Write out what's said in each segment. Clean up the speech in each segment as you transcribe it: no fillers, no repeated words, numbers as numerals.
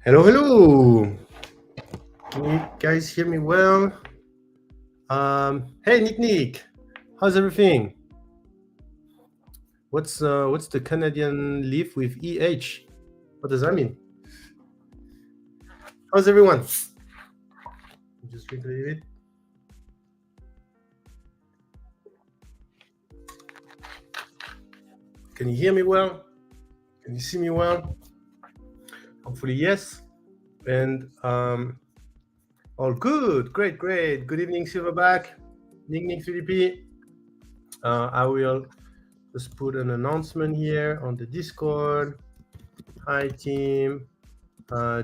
Hello, hello. Can you guys hear me well? Hey, Nick, how's everything? What's the Canadian leaf with EH? What does that mean? How's everyone? Just drink a little bit. Can you hear me well? Can you see me well? Hopefully, yes. And all good. Great. Good evening, Silverback. Nick 3DP. I will just put an announcement here on the Discord. Hi, team.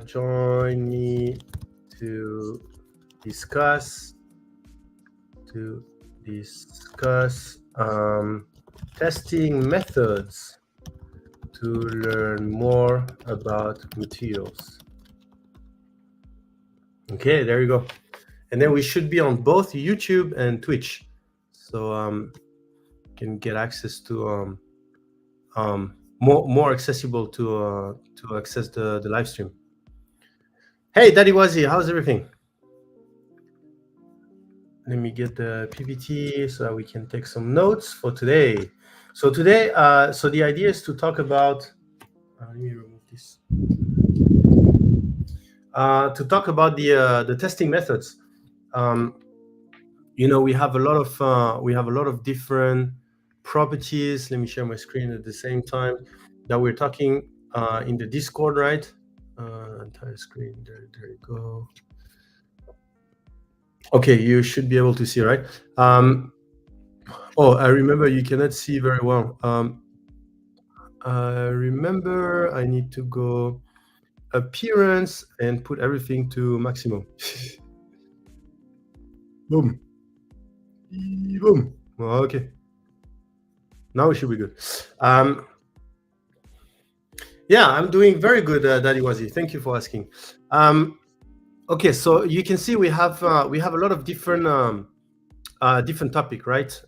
Join me to discuss testing methods to learn more about materials. Okay, there you go. And then we should be on both YouTube and Twitch, so can get access to more accessible to access the live stream. Hey, Daddy Wazi, how's everything? Let me get the PPT so that we can take some notes for today. So today, so the idea is to talk about. Let me remove this. To talk about the testing methods. You know, we have a lot of different properties. Let me share my screen at the same time that we're talking in the Discord, right? Entire screen. There you go. Okay, you should be able to see, right? Oh, I remember you cannot see very well. I remember I need to go appearance and put everything to maximum. Boom. Boom. Okay. Now we should be good. Yeah, I'm doing very good, Daddy Wazi. Thank you for asking. Okay, so you can see we have a lot of different topic, right?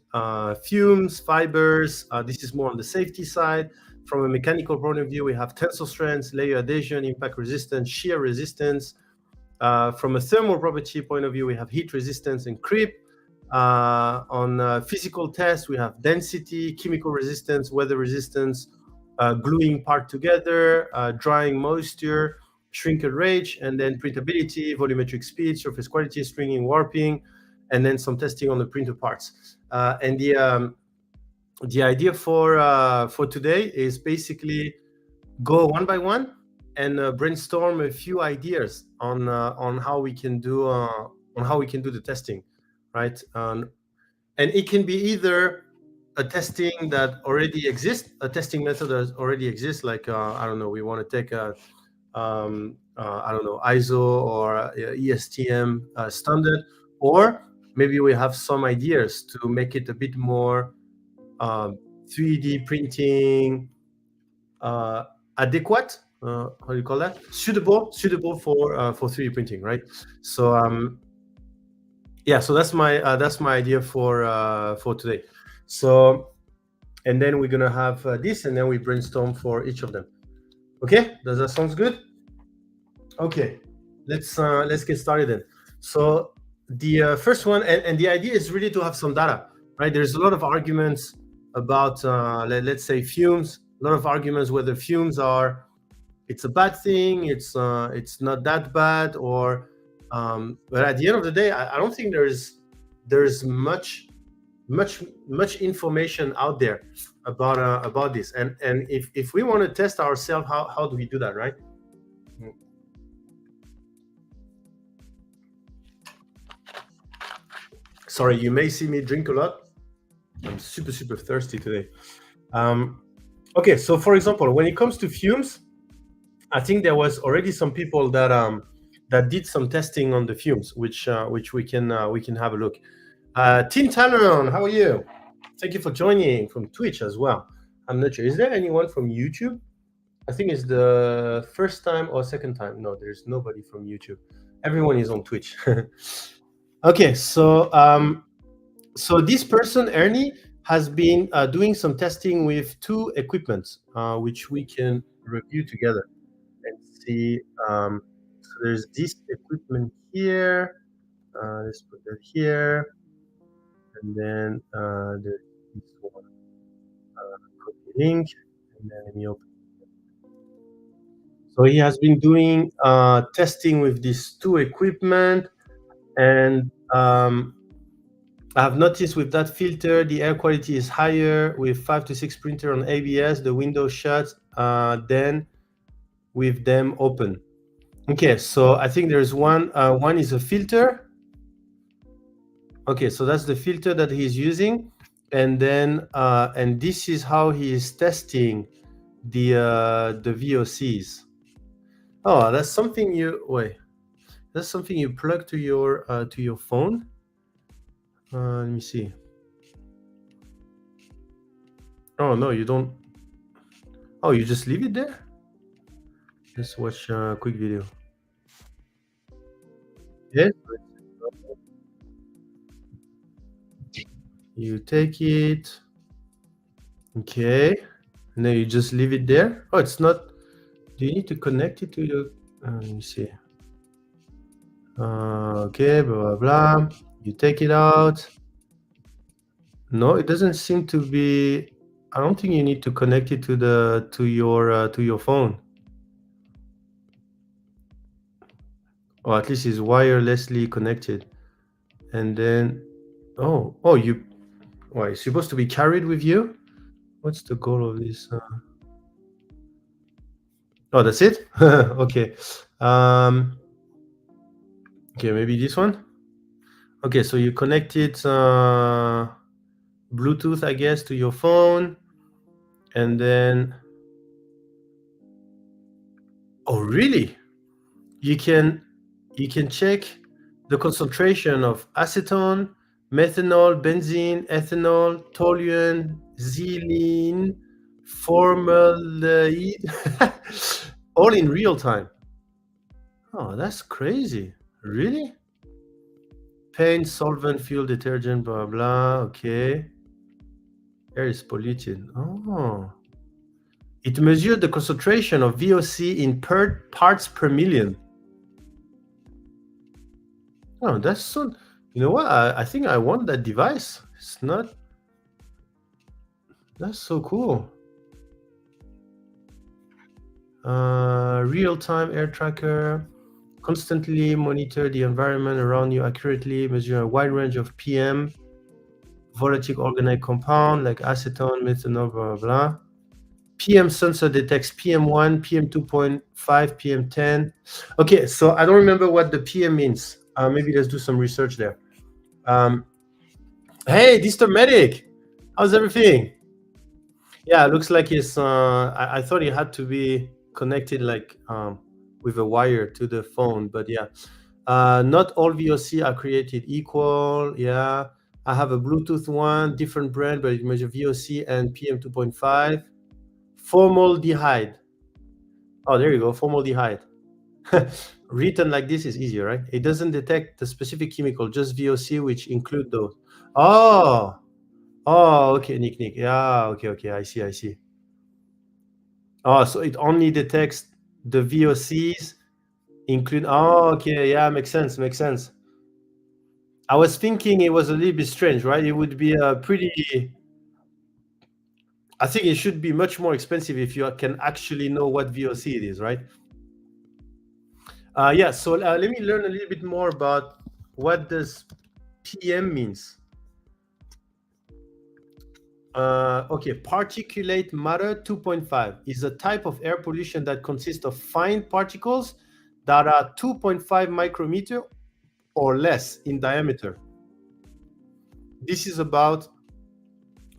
Fumes, fibers. This is more on the safety side. From a mechanical point of view, we have tensile strength, layer adhesion, impact resistance, shear resistance. From a thermal property point of view, we have heat resistance and creep. On physical tests, we have density, chemical resistance, weather resistance, gluing part together, drying moisture, shrinkage rate, and then printability, volumetric speed, surface quality, stringing, warping, and then some testing on the printed parts. And the idea for today is basically go one by one and brainstorm a few ideas on how we can do the testing, right? And it can be either a testing that already exists, a testing method that already exists, like I don't know, we want to take a I don't know, ISO or ESTM standard, or maybe we have some ideas to make it a bit more 3D printing adequate. How do you call that? Suitable for 3D printing, right? So yeah, so that's my idea for today. So, and then we're gonna have this, and then we brainstorm for each of them. Okay, does that sound good? Okay, let's get started then. So the first one, and the idea is really to have some data, right? There's a lot of arguments about let's say fumes. A lot of arguments whether fumes are it's a bad thing, it's not that bad, or but at the end of the day, I don't think there's much information out there about this. And if we want to test ourselves, how do we do that, right? Sorry, you may see me drink a lot. I'm super thirsty today. Okay, so for example, when it comes to fumes, I think there was already some people that did some testing on the fumes, which we can have a look. Tim Tanneron, how are you? Thank you for joining from Twitch as well. I'm not sure. Is there anyone from YouTube? I think it's the first time or second time. No, there's nobody from YouTube. Everyone is on Twitch. Okay, so so this person, Ernie, has been doing some testing with two equipments, which we can review together and see. So there's this equipment here. Let's put that here, and then there's this one. Copy link, and then let me open. So he has been doing testing with these two equipment, and I've noticed with that filter, the air quality is higher with 5 to 6 printer on ABS, the window shut, than with them open. Okay, so I think there's one is a filter. Okay, so that's the filter that he's using. And then, and this is how he is testing the VOCs. Oh, that's something that's something you plug to your phone. Let me see. Oh no, you don't. Oh, you just leave it there? Let's watch a quick video. Yes. You take it. Okay. And then you just leave it there. Oh, it's not. Do you need to connect it to your? Let me see. Okay, blah blah blah. You take it out. No, it doesn't seem to be. I don't think you need to connect it to your phone. Or at least it's wirelessly connected. And then, oh, it's supposed to be carried with you? What's the goal of this? Oh, that's it? Okay. Okay, maybe this one? Okay, so you connect it Bluetooth, I guess, to your phone. And then, oh, really? You can check the concentration of acetone, methanol, benzene, ethanol, toluene, xylene, formaldehyde, all in real time. Oh, that's crazy. Really? Paint, solvent, fuel, detergent, blah, blah. Okay. Air is polluted. Oh. It measured the concentration of VOC in parts per million. Oh, that's so. You know what? I think I want that device. It's not. That's so cool. Real-time air tracker. Constantly monitor the environment around you accurately. Measure a wide range of PM. Volatile organic compound like acetone, methanol, blah, blah, blah. PM sensor detects PM1, PM2.5, PM10. Okay, so I don't remember what the PM means. Maybe let's do some research there. Hey, Disturb Medic, how's everything? Yeah, it looks like he's. I thought he had to be connected like with a wire to the phone, but yeah. Not all VOC are created equal. Yeah, I have a Bluetooth one, different brand, but it measures VOC and PM2.5. Formaldehyde. Oh, there you go, formaldehyde. Written like this is easier, right? It doesn't detect the specific chemical, just VOC, which include those. Oh, okay, Nick. Yeah, okay, I see. Oh, so it only detects the VOCs, include. Oh, okay, yeah, makes sense. I was thinking it was a little bit strange, right? It would be a pretty. I think it should be much more expensive if you can actually know what VOC it is, right? Yeah, so let me learn a little bit more about what does PM means. Okay, particulate matter 2.5 is a type of air pollution that consists of fine particles that are 2.5 micrometer or less in diameter. This is about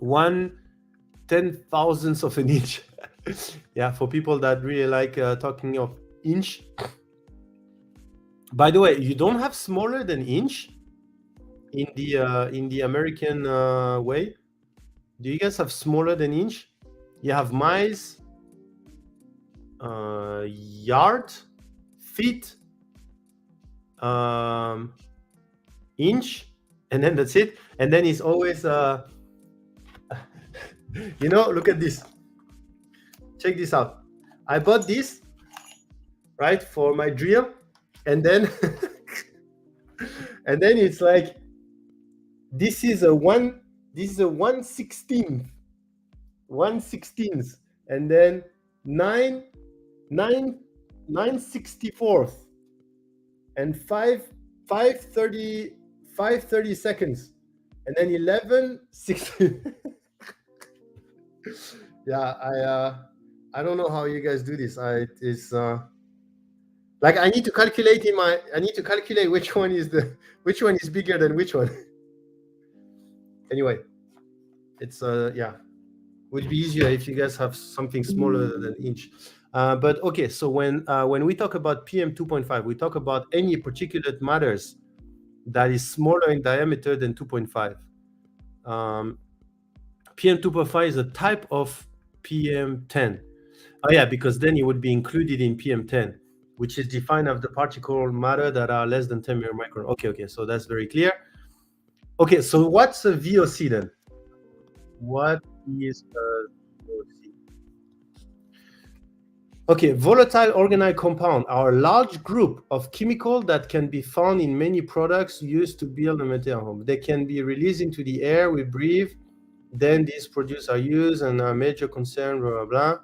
1/10,000th of an inch. Yeah, for people that really like talking of inch. By the way, you don't have smaller than inch in the American way. Do you guys have smaller than inch? You have miles, yard, feet, inch, and then that's it. And then it's always look at this. Check this out. I bought this, right, for my drill, and then and then it's like this is a 1/16th, and then 9/64th, and 5/30 seconds, and then 11/16. Yeah, I don't know how you guys do this. It's like I need to calculate which one is bigger than which one. Anyway, it's would be easier if you guys have something smaller than inch. But okay, so when we talk about PM2.5, we talk about any particulate matters that is smaller in diameter than 2.5. PM2.5 is a type of PM10. Oh yeah, because then it would be included in PM10, which is defined as the particle matter that are less than 10 micron. Okay, so that's very clear. Okay, so what's a VOC then? What is a VOC? Okay, volatile organic compound are a large group of chemicals that can be found in many products used to build a material home. They can be released into the air we breathe. Then these products are used and are major concern, blah, blah, blah.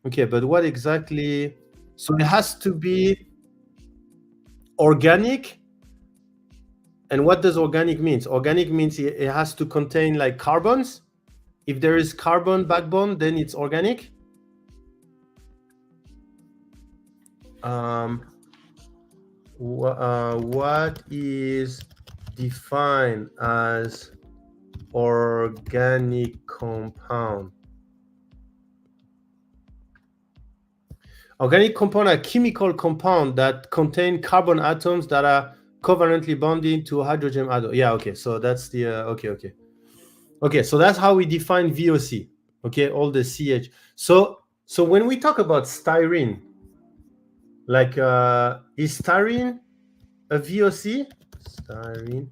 Okay, but what exactly? So it has to be organic. And what does organic means? Organic means it has to contain like carbons. If there is carbon backbone, then it's organic. What is defined as organic compound? Organic compound are chemical compound that contain carbon atoms that are covalently bonding to hydrogen atom. Yeah, okay. So that's the okay. So that's how we define VOC. Okay, all the CH. So when we talk about styrene, like is styrene a VOC? Styrene.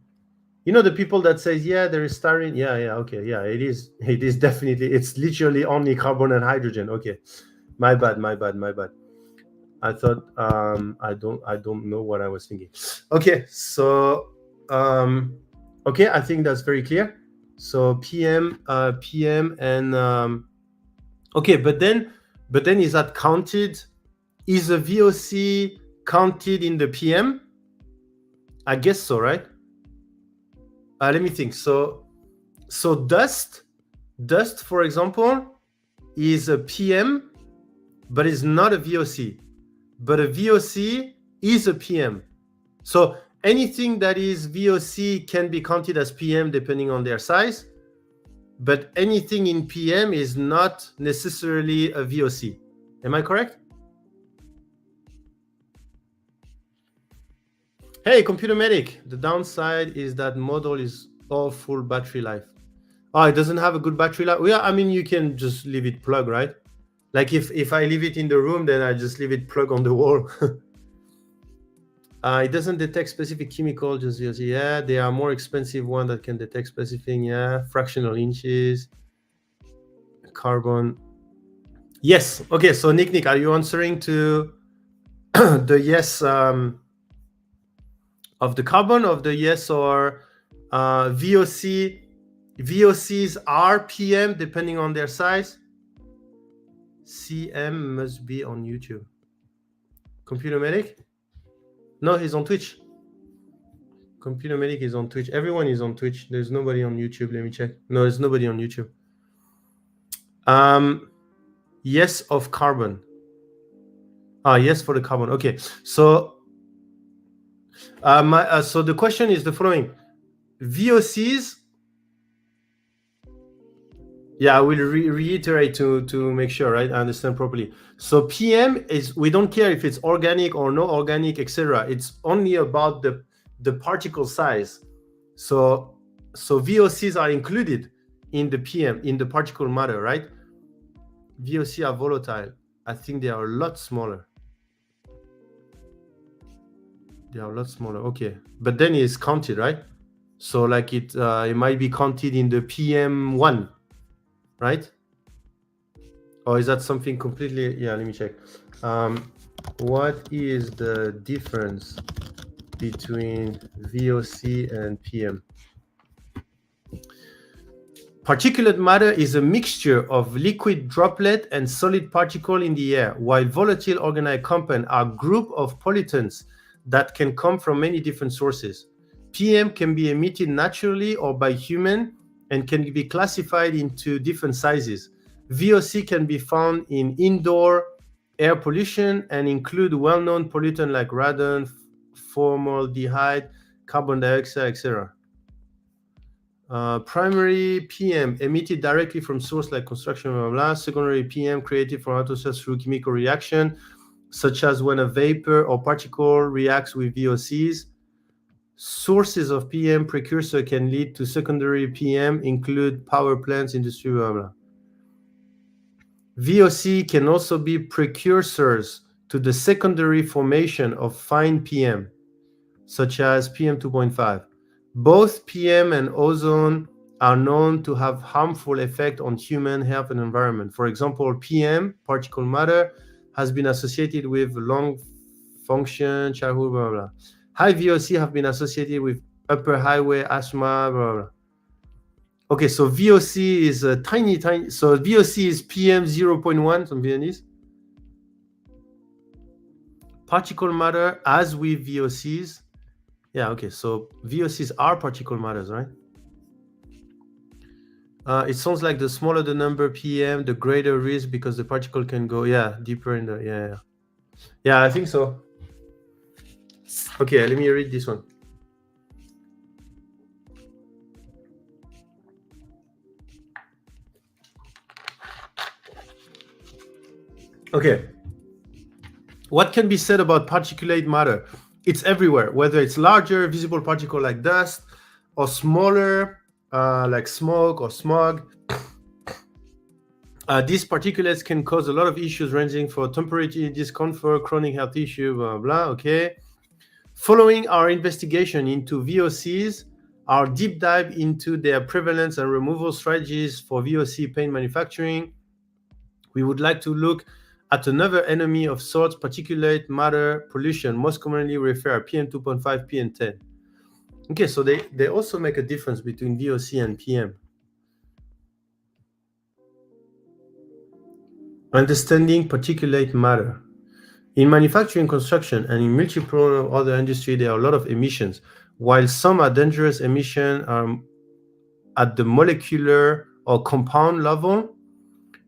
You know the people that says, yeah, there is styrene. Yeah, okay, yeah, it is. It is definitely. It's literally only carbon and hydrogen. Okay, my bad. I thought I don't know what I was thinking. Okay, so okay, I think that's very clear. So PM and okay, but then is that counted? Is a VOC counted in the PM? I guess so, right? Let me think. So dust, for example, is a PM, but is not a VOC. But a VOC is a PM. So anything that is VOC can be counted as PM depending on their size, but anything in PM is not necessarily a VOC. Am I correct? Hey, Computer Medic, the downside is that model is all full battery life. Oh, it doesn't have a good battery life? Yeah, I mean, you can just leave it plugged, right? Like if I leave it in the room, then I just leave it plugged on the wall. It doesn't detect specific chemical, just yeah, there are more expensive one that can detect specific, yeah, fractional inches, carbon. Yes, okay, so Nick, are you answering to the yes of the carbon, of the yes or VOC? VOCs are PM depending on their size. CM must be on YouTube. Computer Medic? No, he's on Twitch. Computer Medic is on Twitch. Everyone is on Twitch. There's nobody on YouTube. Let me check. No, there's nobody on YouTube. Yes of carbon. Yes for the carbon. Okay. So so the question is the following. VOCs. Yeah, I will reiterate to make sure, right? I understand properly. So PM is, we don't care if it's organic or no organic, etc. It's only about the particle size. So VOCs are included in the PM, in the particle matter, right? VOC are volatile. I think they are a lot smaller. They are a lot smaller. Okay, but then it's counted, right? So like it might be counted in the PM1, right? Or is that something completely? Yeah, let me check. What is the difference between VOC and PM? Particulate matter is a mixture of liquid droplet and solid particle in the air, while volatile organic compounds are a group of pollutants that can come from many different sources. PM can be emitted naturally or by human and can be classified into different sizes. VOC can be found in indoor air pollution and include well-known pollutants like radon, formaldehyde, carbon dioxide, etc. Primary PM emitted directly from source like construction, blah, blah, blah. Secondary PM created from atmosphere through chemical reaction, such as when a vapor or particle reacts with VOCs. Sources of PM precursor can lead to secondary PM, include power plants, industry, blah, blah. VOC can also be precursors to the secondary formation of fine PM, such as PM 2.5. Both PM and ozone are known to have harmful effect on human health and environment. For example, PM, particle matter, has been associated with lung function, childhood, blah, blah, blah. High VOC have been associated with upper highway asthma, blah, blah. Okay, so VOC is a tiny, so VOC is PM 0.1, something like this. Particle matter, as with VOCs. Yeah, okay, so VOCs are particle matters, right? It sounds like the smaller the number PM, the greater risk because the particle can go, deeper in the, yeah, I think so. Okay, let me read this one. Okay, What can be said about particulate matter? It's everywhere, whether it's larger, visible particle like dust, or smaller, like smoke or smog. These particulates can cause a lot of issues ranging from temperature discomfort, chronic health issue, blah, blah, okay. Following our investigation into VOCs, our deep dive into their prevalence and removal strategies for VOC paint manufacturing, we would like to look at another enemy of sorts, particulate matter pollution, most commonly referred PM 2.5, PM 10. Okay, so they also make a difference between VOC and PM. Understanding particulate matter. In manufacturing, construction, and in multiple other industries, there are a lot of emissions. While some are dangerous emissions at the molecular or compound level,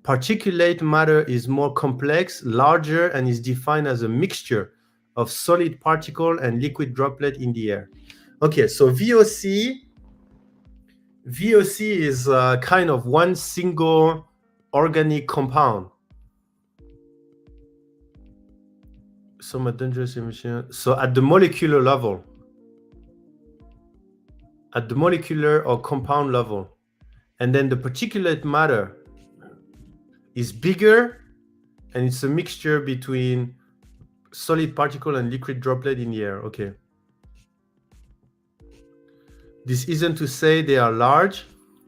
particulate matter is more complex, larger, and is defined as a mixture of solid particle and liquid droplet in the air. Okay, so VOC is kind of one single organic compound. Some are dangerous emissions. So at the molecular level, at the molecular or compound level, and then the particulate matter is bigger, and it's a mixture between solid particle and liquid droplet in the air. Okay. This isn't to say they are large.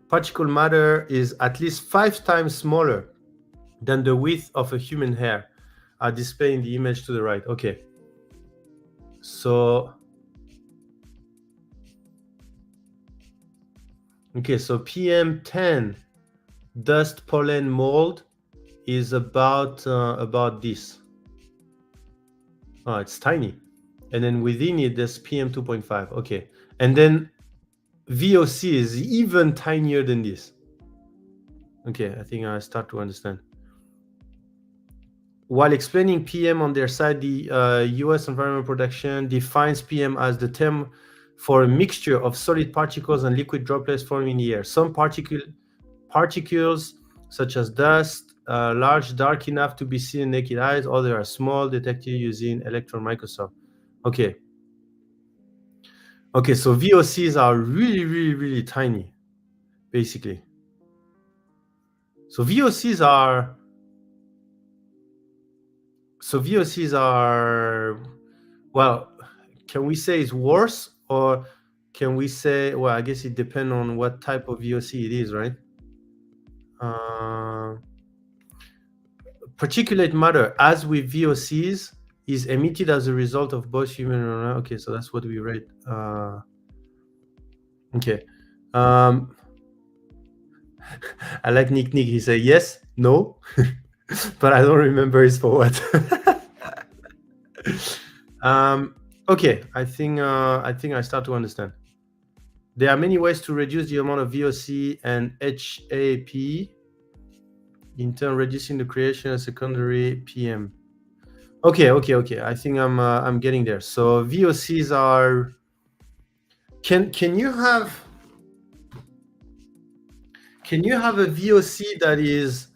Particle matter is at least 5 times smaller than the width of a human hair. I'll display in the image to the right. Okay. So PM10 dust, pollen, mold is about this. Oh, it's tiny. And then within it, there's PM 2.5. Okay. And then VOC is even tinier than this. Okay, I think I start to understand. While explaining PM on their side, the US Environmental Protection defines PM as the term for a mixture of solid particles and liquid droplets forming in the air. Some particles, such as dust, large, dark enough to be seen in naked eyes, others are small, detected using electron microscope. Okay. Okay, so VOCs are really, really, really tiny, basically. So VOCs are, well, can we say it's worse, or can we say, well, I guess it depends on what type of VOC it is, right? Particulate matter, as with VOCs, is emitted as a result of both human and okay, so that's what we read. Okay. I like Nick. He said yes, no, but I don't remember it's for what. Okay, I think I start to understand. There are many ways to reduce the amount of VOC and HAP, in turn reducing the creation of secondary PM. Okay. I think I'm getting there. So VOCs are. Can you have a VOC that is?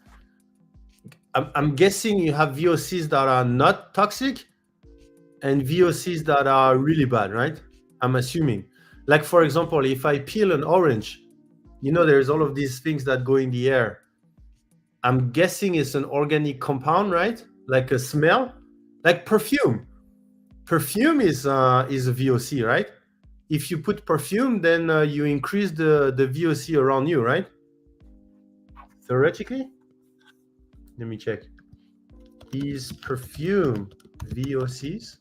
I'm guessing you have VOCs that are not toxic, and VOCs that are really bad, right? I'm assuming. Like, for example, if I peel an orange, there's all of these things that go in the air. I'm guessing it's an organic compound, right? Like a smell, like perfume. Perfume is a VOC, right? If you put perfume, then you increase the VOC around you, right? Theoretically. Let me check. Is perfume VOCs?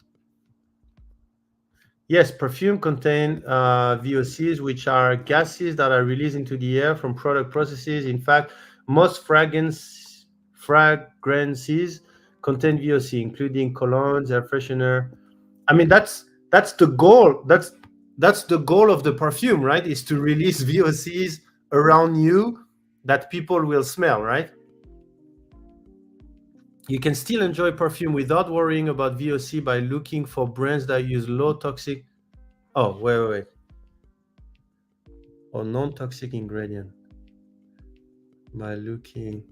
Yes, perfume contain VOCs, which are gases that are released into the air from product processes. In fact, most fragrances contain VOC, including colognes, air freshener. I mean, that's the goal. That's the goal of the perfume, right? Is to release VOCs around you that people will smell, right? You can still enjoy perfume without worrying about VOC by looking for brands that use low toxic. Oh, wait. Or non-toxic ingredient. By looking.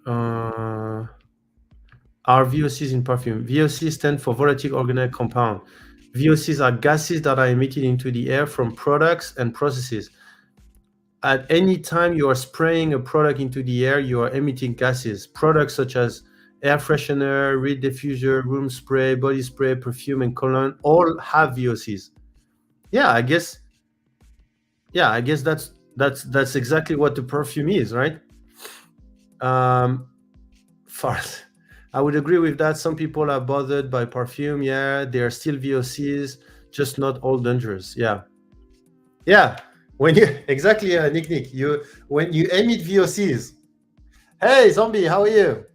Are VOCs in perfume? VOCs stand for volatile organic compound. VOCs are gases that are emitted into the air from products and processes. At any time you are spraying a product into the air, you are emitting gases. Products such as air freshener, reed diffuser, room spray, body spray, perfume, and cologne all have VOCs. Yeah, I guess. Yeah, I guess that's exactly what the perfume is, right? Fart. I would agree with that. Some people are bothered by perfume. Yeah, they are still VOCs, just not all dangerous. Yeah, yeah. When you exactly, Nick, you when you emit VOCs. Hey, zombie, how are you?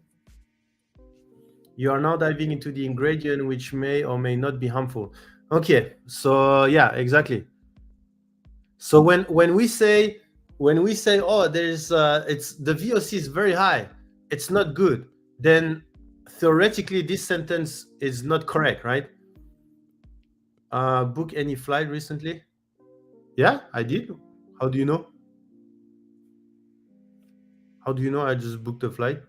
You are now diving into the ingredient which may or may not be harmful. Okay, so yeah, exactly. So when we say oh there's it's the VOC is very high, it's not good, then theoretically this sentence is not correct, right? Book any flight recently? Yeah, I did. How do you know? How do you know I just booked a flight?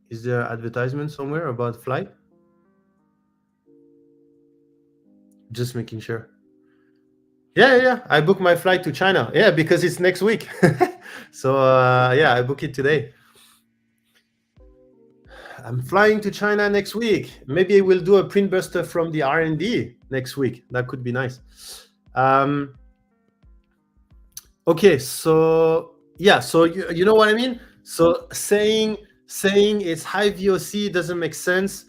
Is there advertisement somewhere about flight? Just making sure. Yeah. I booked my flight to China. Yeah, because it's next week. So yeah, I book it today. I'm flying to China next week. Maybe we'll do a Printbuster from the R&D next week. That could be nice. Okay, so yeah, so you know what I mean? So saying it's high VOC doesn't make sense.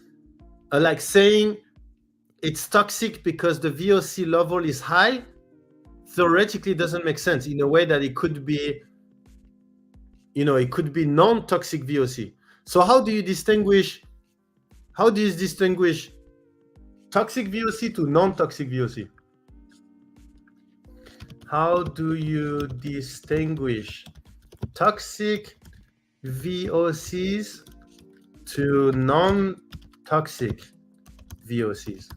Like saying it's toxic because the VOC level is high theoretically doesn't make sense in a way that it could be, it could be non-toxic VOC. So how do you distinguish toxic VOC to non-toxic VOC? How do you distinguish toxic VOCs to non-toxic VOCs?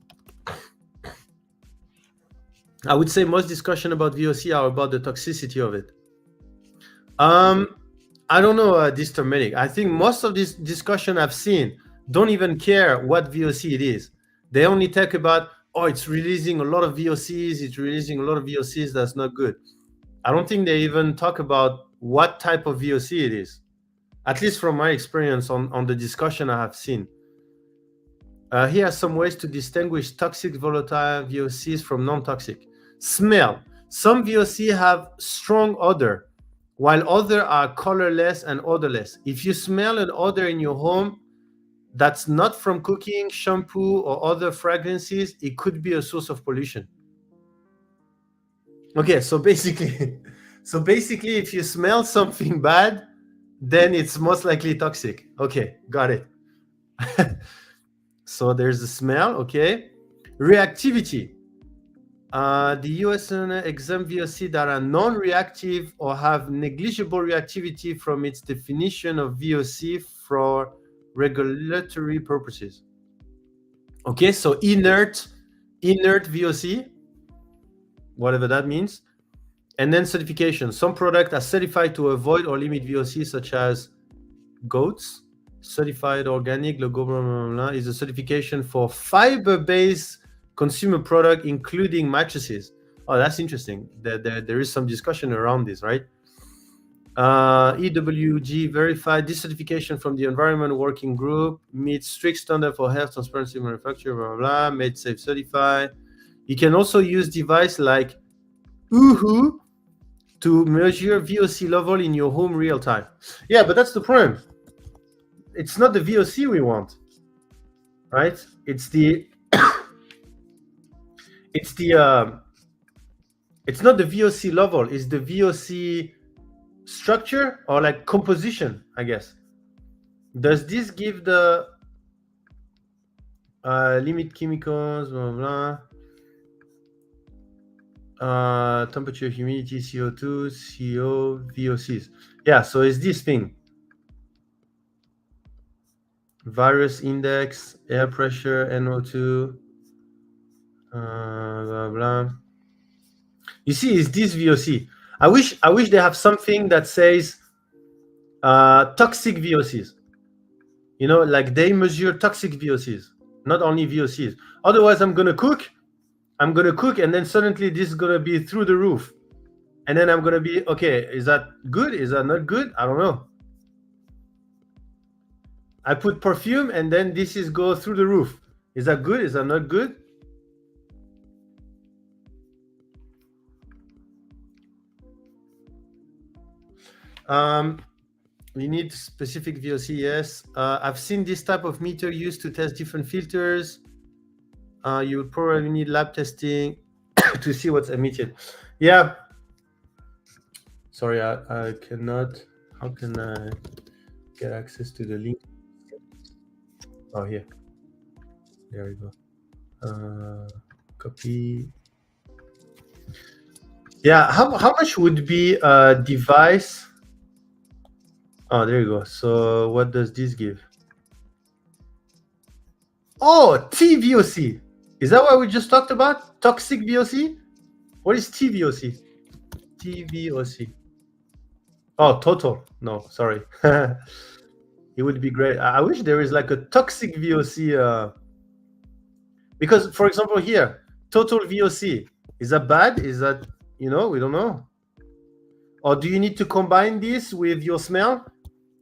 I would say most discussion about VOC are about the toxicity of it. I don't know, Mr. Medic. I think most of this discussion I've seen don't even care what VOC it is. They only talk about, oh, it's releasing a lot of VOCs. That's not good. I don't think they even talk about what type of VOC it is, at least from my experience on the discussion I have seen. Here are some ways to distinguish toxic volatile VOCs from non-toxic. Smell. Some VOC have strong odor, while others are colorless and odorless. If you smell an odor in your home that's not from cooking, shampoo, or other fragrances, it could be a source of pollution. Okay, so basically, if you smell something bad, then it's most likely toxic. Okay, got it. So there's the smell. Okay, reactivity. The US exempt VOC that are non-reactive or have negligible reactivity from its definition of VOC for regulatory purposes. Okay, so inert VOC, whatever that means. And then certification. Some products are certified to avoid or limit VOC, such as goats. Certified organic, logo, blah, blah, blah, is a certification for fiber-based consumer product, including mattresses. Oh, that's interesting. There is some discussion around this, right? EWG verified. This certification from the Environment Working Group meets strict standard for health, transparency, manufacture, blah, blah, blah, made safe certified. You can also use device like Oohoo to measure VOC level in your home real time. Yeah, but that's the problem. It's not the VOC we want, right? It's not the VOC level. It's the VOC structure or like composition, I guess. Does this give the limit chemicals, blah, blah, temperature, humidity, CO2, CO, VOCs? Yeah, so it's this thing. Virus index, air pressure, NO2, blah, blah. You see, it's this VOC. I wish they have something that says toxic VOCs. You know, like they measure toxic VOCs, not only VOCs. Otherwise, I'm gonna cook, and then suddenly this is gonna be through the roof, and then I'm gonna be okay. Is that good? Is that not good? I don't know. I put perfume, and then this is go through the roof. Is that good? Is that not good? We need specific VOC. Yes, I've seen this type of meter used to test different filters. You would probably need lab testing to see what's emitted. Yeah. Sorry, I cannot. How can I get access to the link? Oh, here. There we go. Copy. Yeah. How much would be a device? Oh, there you go. So what does this give? Oh, TVOC. Is that what we just talked about? Toxic VOC? What is TVOC? TVOC. Oh, total. No, sorry. It would be great. I wish there is like a toxic VOC. Because, for example, here, total VOC. Is that bad? Is that, we don't know. Or do you need to combine this with your smell?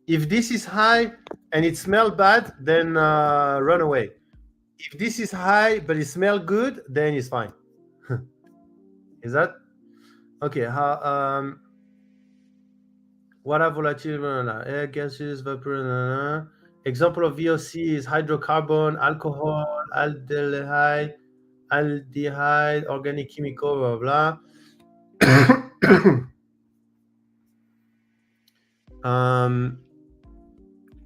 If this is high and it smells bad, then run away. If this is high but it smells good, then it's fine. Is that okay? How what are volatile? Air, gases, vapor. Example of VOC is hydrocarbon, alcohol, aldehyde, organic chemical, blah blah.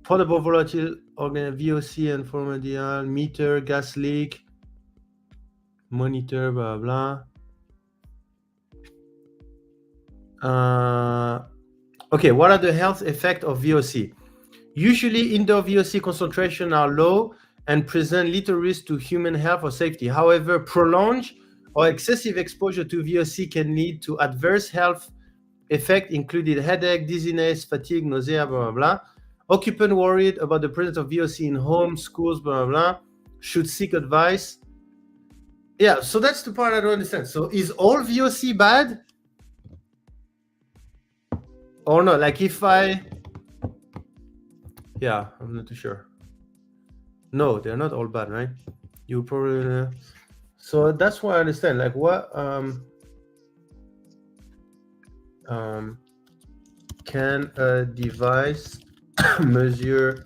Potable volatile organic VOC and formaldehyde, meter, gas leak, monitor, blah blah. Okay, what are the health effects of VOC? Usually, indoor VOC concentration are low and present little risk to human health or safety. However, prolonged or excessive exposure to VOC can lead to adverse health effects, including headache, dizziness, fatigue, nausea, blah, blah, blah. Occupant worried about the presence of VOC in homes, schools, blah, blah, blah, should seek advice. Yeah, so that's the part I don't understand. So is all VOC bad? Or no? Like if I'm not too sure. No, they're not all bad, right? You probably so that's why I understand. Like what can a device measure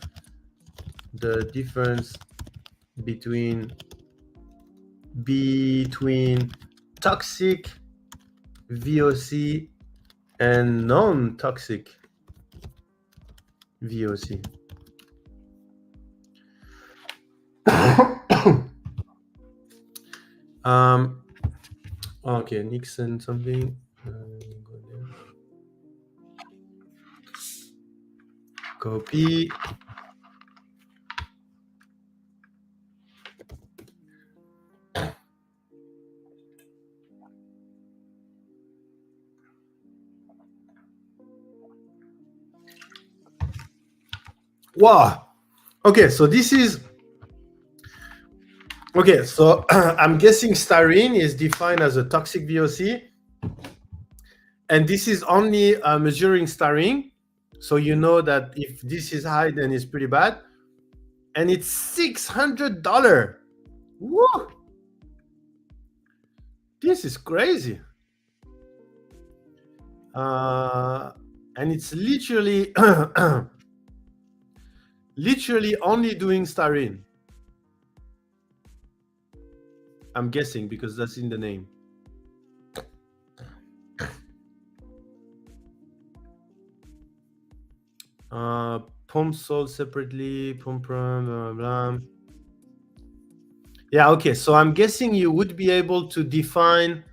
the difference between toxic VOC and non-toxic VOC? Okay, Nixon something. Copy. Wow. Okay, so this is okay. So I'm guessing styrene is defined as a toxic VOC, and this is only measuring styrene. So you know that if this is high, then it's pretty bad. And it's $600. Woo! This is crazy. And it's literally only doing styrene. I'm guessing because that's in the name. Pump sold separately, pump blah, blah. Yeah, okay. So I'm guessing you would be able to define.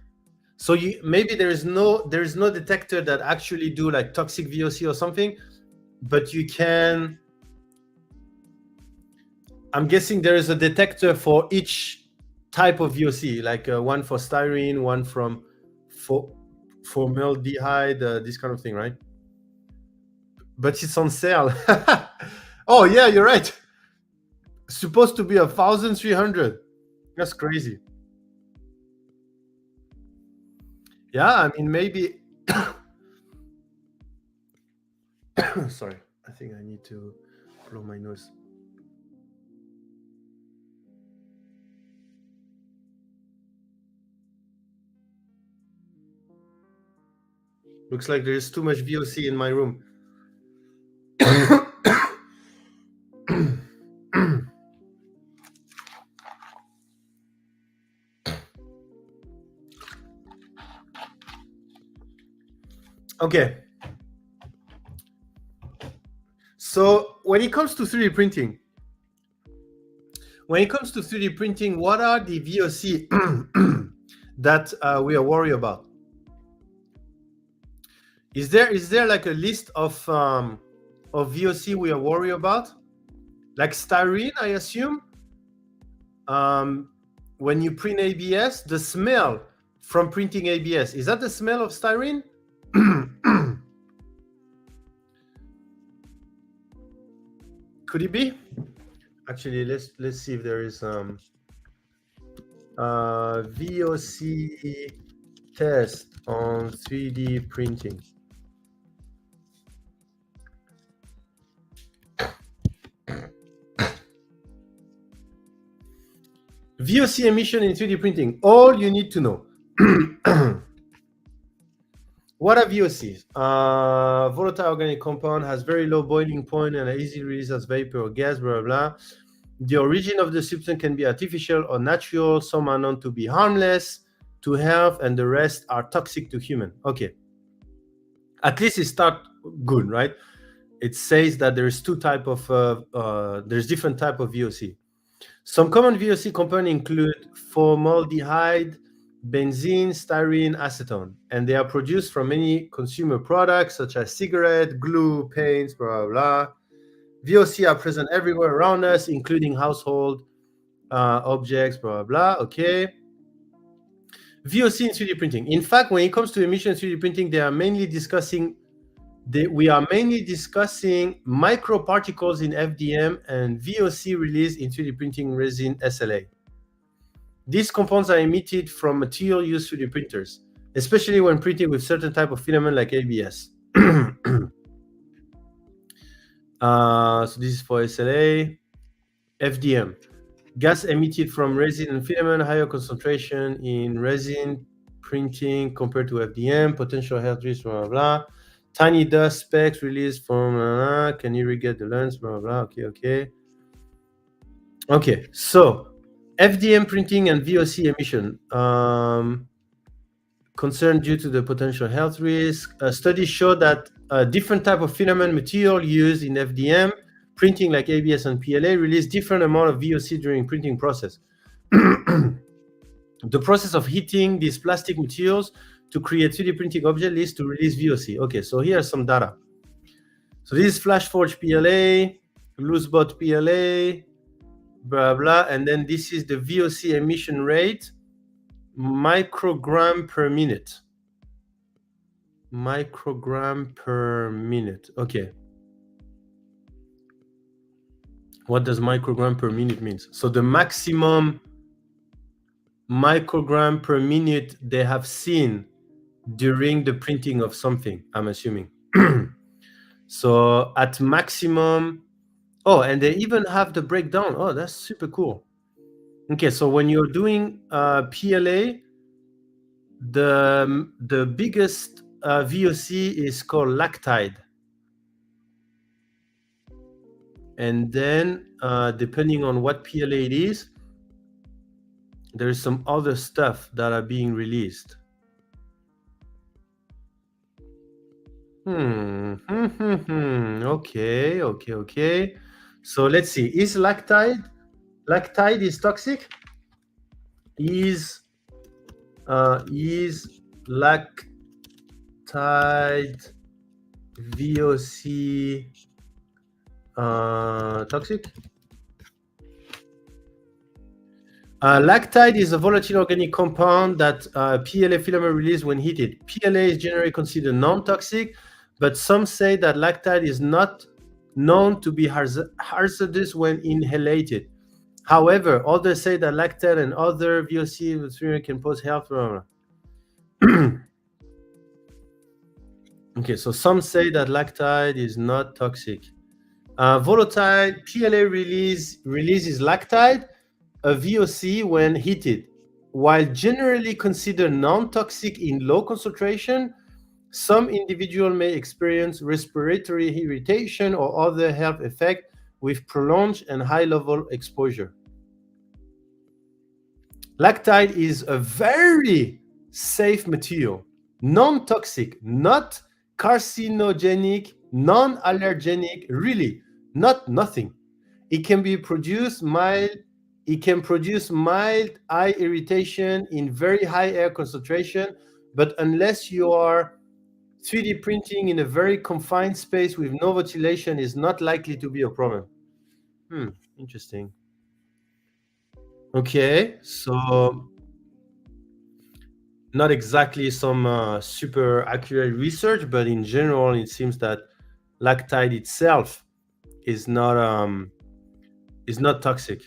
So you maybe there is no detector that actually do like toxic VOC or something, but you can. I'm guessing there is a detector for each type of VOC, like one for styrene, one for formaldehyde, this kind of thing, right? But it's on sale. Oh yeah, you're right. Supposed to be 1,300. That's crazy. Yeah, I mean, maybe. Sorry, I think I need to blow my nose. Looks like there's too much VOC in my room. Okay. So when it comes to 3D printing, what are the VOC that we are worried about? Is there like a list of VOC we are worried about? Like styrene, I assume. When you print ABS, the smell from printing ABS, is that the smell of styrene? Could it be? Actually, let's see if there is VOC test on 3D printing. VOC emission in 3D printing, all you need to know. What are VOCs? Volatile organic compound has very low boiling point and easy release as vapor or gas, blah, blah, blah. The origin of the substance can be artificial or natural. Some are known to be harmless to health, and the rest are toxic to human. Okay. At least it starts good, right? It says that there's different type of VOC. Some common VOC components include formaldehyde, benzene, styrene, acetone, and they are produced from many consumer products such as cigarette, glue, paints, blah, blah, blah. VOC are present everywhere around us, including household objects, blah, blah, blah. Okay. VOC in 3D printing. In fact, when it comes to emission in 3D printing, we are mainly discussing microparticles in FDM and VOC release in 3D printing resin SLA. These compounds are emitted from material used 3D printers, especially when printing with certain type of filament like ABS. So this is for SLA. FDM, gas emitted from resin and filament, higher concentration in resin printing compared to FDM, potential health risks, blah, blah, blah. Tiny dust specks released from, can irrigate the lens, blah, blah, blah. Okay, so FDM printing and VOC emission concern due to the potential health risk. Studies show that different type of filament material used in FDM printing like ABS and PLA release different amount of VOC during printing process. The process of heating these plastic materials to create 3D printing object leads to release VOC. Okay, so here's some data. So this is flash forge PLA, loose bud PLA, blah, blah, and then this is the VOC emission rate, microgram per minute. Microgram per minute. Okay. What does microgram per minute means? So the maximum microgram per minute they have seen during the printing of something, I'm assuming. So at maximum, oh, and they even have the breakdown. Oh, that's super cool. Okay, so when you're doing PLA, the biggest VOC is called lactide. And then depending on what PLA it is, there's some other stuff that are being released. Okay. So let's see. Is lactide is toxic? Is lactide VOC toxic? Lactide is a volatile organic compound that PLA filament release when heated. PLA is generally considered non-toxic, but some say that lactide is not known to be hazardous when inhalated. However, others say that lactate and other VOC material can pose health problems. Okay, so some say that lactide is not toxic. Volatile PLA releases lactide, a VOC, when heated. While generally considered non-toxic in low concentration, some individuals may experience respiratory irritation or other health effect with prolonged and high-level exposure. Lactide is a very safe material, non-toxic, not carcinogenic, non-allergenic, really, nothing. It can produce mild eye irritation in very high air concentration, but unless you are 3D printing in a very confined space with no ventilation, is not likely to be a problem. Interesting. Okay, so not exactly some super accurate research, but in general, it seems that lactide itself is not toxic.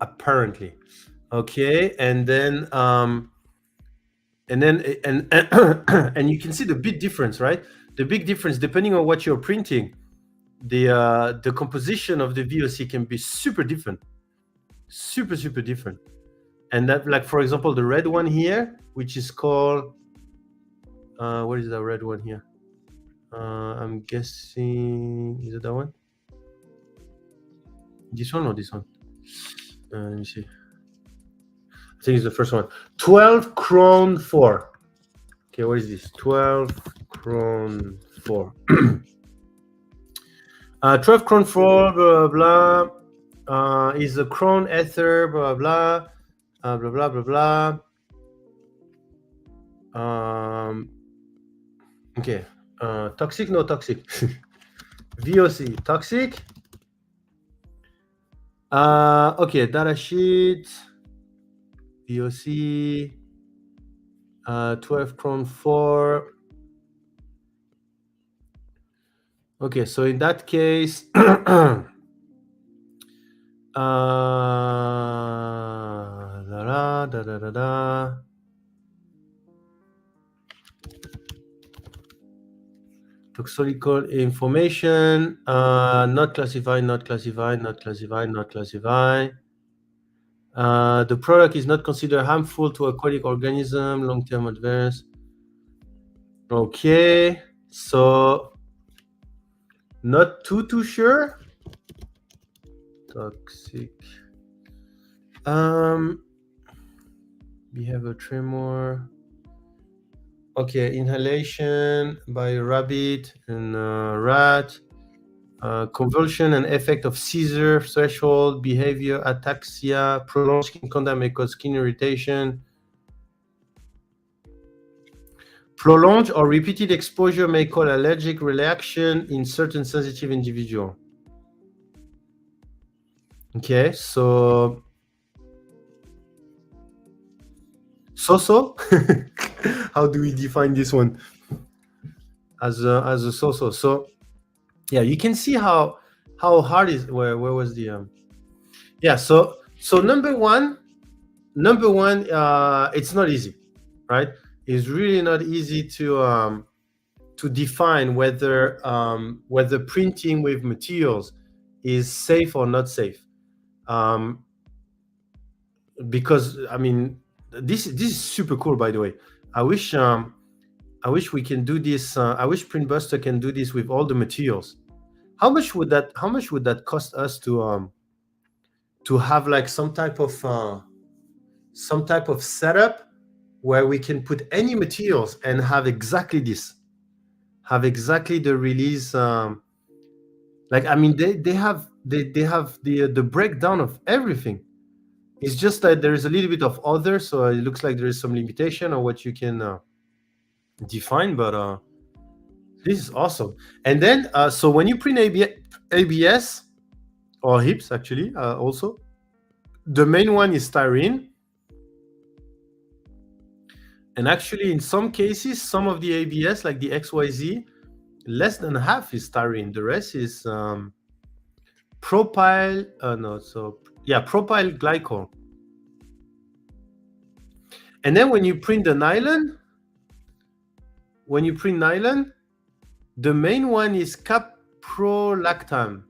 Apparently, okay, and then and you can see the big difference, right? The big difference depending on what you're printing. The composition of the VOC can be super different, super different. And that, like, for example, the red one here, which is called what is the red one here? I'm guessing, is it that one? This one or this one? Let me see. I think it's the first one. 12 Cron 4. Okay, what is this? 12 Cron 4. 12 Cron 4, blah, blah, blah. Is a Cron ether, blah, blah, blah, blah, blah, blah. Okay. Toxic, no toxic. VOC, toxic. Okay, data sheet. VOC. 12 Cron 4. Okay, so in that case, da, da, da, da, da, da. Toxicological information, not classified, not classified, not classified, not classified. The product is not considered harmful to aquatic organism, long-term adverse. Okay, so not too sure. Toxic. Behavior tremor. Okay, inhalation by a rabbit and rat. Convulsion and effect of seizure, threshold, behavior, ataxia, prolonged skin contact may cause skin irritation. Prolonged or repeated exposure may cause allergic reaction in certain sensitive individual. Okay, so how do we define this one as a so-so? So yeah, you can see how hard is where was the yeah, so number one, it's not easy, right? It's really not easy to define whether printing with materials is safe or not safe, because I mean this is super cool, by the way. I wish we can do this. I wish Printbuster can do this with all the materials. How much would that cost us to have like some type of setup where we can put any materials and have exactly this, have exactly the release. Like, I mean, they have the breakdown of everything. It's just that there is a little bit of other, so it looks like there is some limitation on what you can define, but this is awesome. And then so when you print ABS or HIPS, actually, also the main one is styrene, and actually in some cases, some of the ABS, like the XYZ, less than half is styrene. The rest is propyl glycol. And then when you print the nylon, the main one is caprolactam.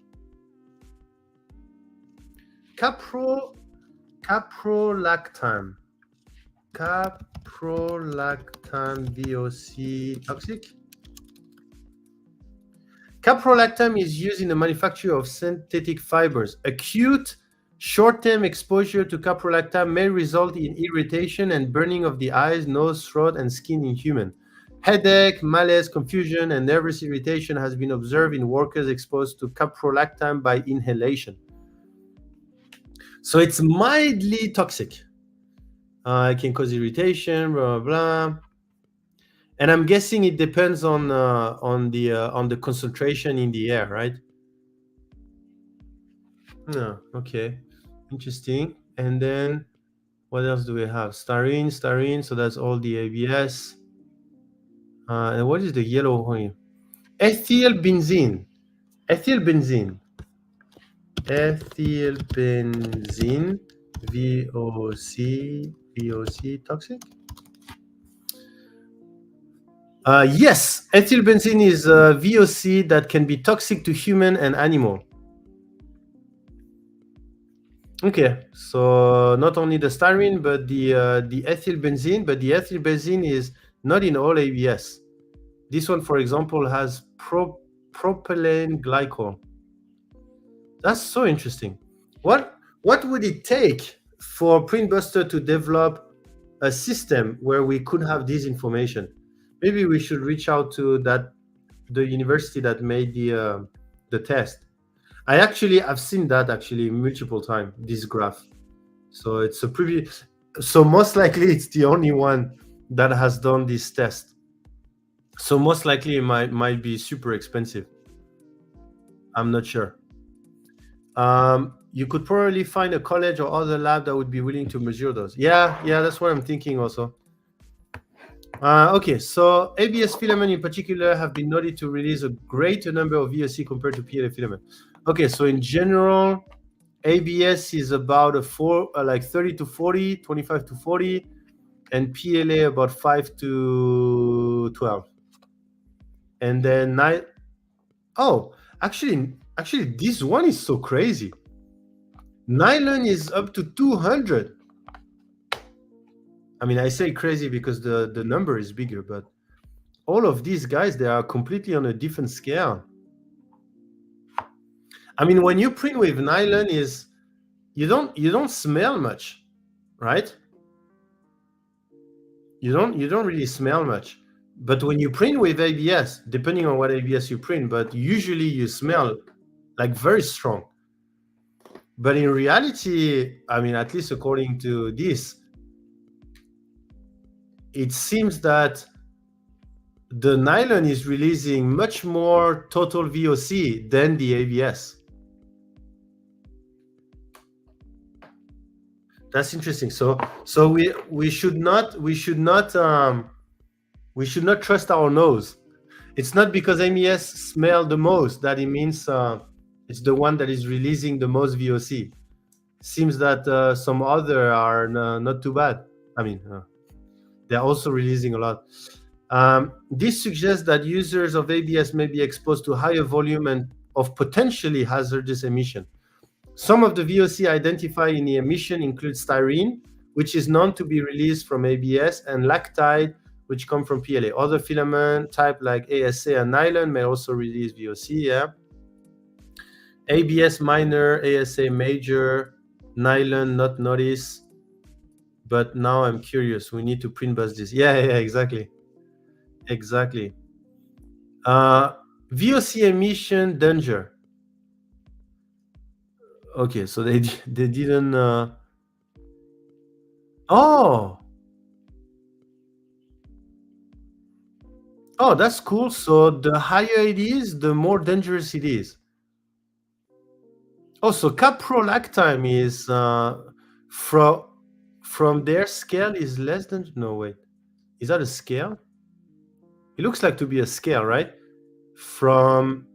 Caprolactam. Caprolactam VOC toxic. Caprolactam is used in the manufacture of synthetic fibers. Acute short-term exposure to caprolactam may result in irritation and burning of the eyes, nose, throat, and skin in human. Headache, malaise, confusion, and nervous irritation has been observed in workers exposed to caprolactam by inhalation. So it's mildly toxic. It can cause irritation, blah, blah, blah. And I'm guessing it depends on the concentration in the air, right? No, okay, interesting. And then what else do we have? Styrene. So that's all the ABS. And what is the yellow one? Ethylbenzene. Ethylbenzene. VOC toxic. Yes, ethylbenzene is a VOC that can be toxic to human and animal. Okay, so not only the styrene, but the ethylbenzene, but the ethylbenzene is not in all ABS. This one, for example, has propylene glycol. That's so interesting. What would it take for Printbuster to develop a system where we could have this information? Maybe we should reach out to the university that made the test. I've seen that actually multiple times, this graph. So it's so most likely it's the only one that has done this test. So most likely it might be super expensive. I'm not sure. You could probably find a college or other lab that would be willing to measure those. Yeah, that's what I'm thinking also. Okay, so ABS filament in particular have been noted to release a greater number of VOC compared to PLA filament. Okay, so in general, ABS is about like 30 to 40, 25 to 40, and PLA about 5 to 12. And then actually this one is so crazy. Nylon is up to 200. I mean, I say crazy because the number is bigger, but all of these guys, they are completely on a different scale. I mean, when you print with nylon, you don't smell much, right? You don't really smell much. But when you print with ABS, depending on what ABS you print, but usually you smell like very strong. But in reality, I mean, at least according to this, it seems that the nylon is releasing much more total VOC than the ABS. That's interesting. So we should not trust our nose. It's not because ABS smell the most that it means it's the one that is releasing the most VOC. Seems that some other are not too bad. I mean, they're also releasing a lot. This suggests that users of ABS may be exposed to higher volume and of potentially hazardous emission. Some of the VOC identified in the emission include styrene, which is known to be released from ABS, and lactide, which come from PLA. Other filament type like ASA and nylon may also release VOC. Yeah. ABS minor, ASA major, nylon not notice. But now I'm curious. We need to print bust this. Yeah, exactly. VOC emission danger. Okay, so they didn't. Oh, that's cool. So the higher it is, the more dangerous it is. Oh, so caprolactam is from their scale is less than. No, wait. Is that a scale? It looks like to be a scale, right? From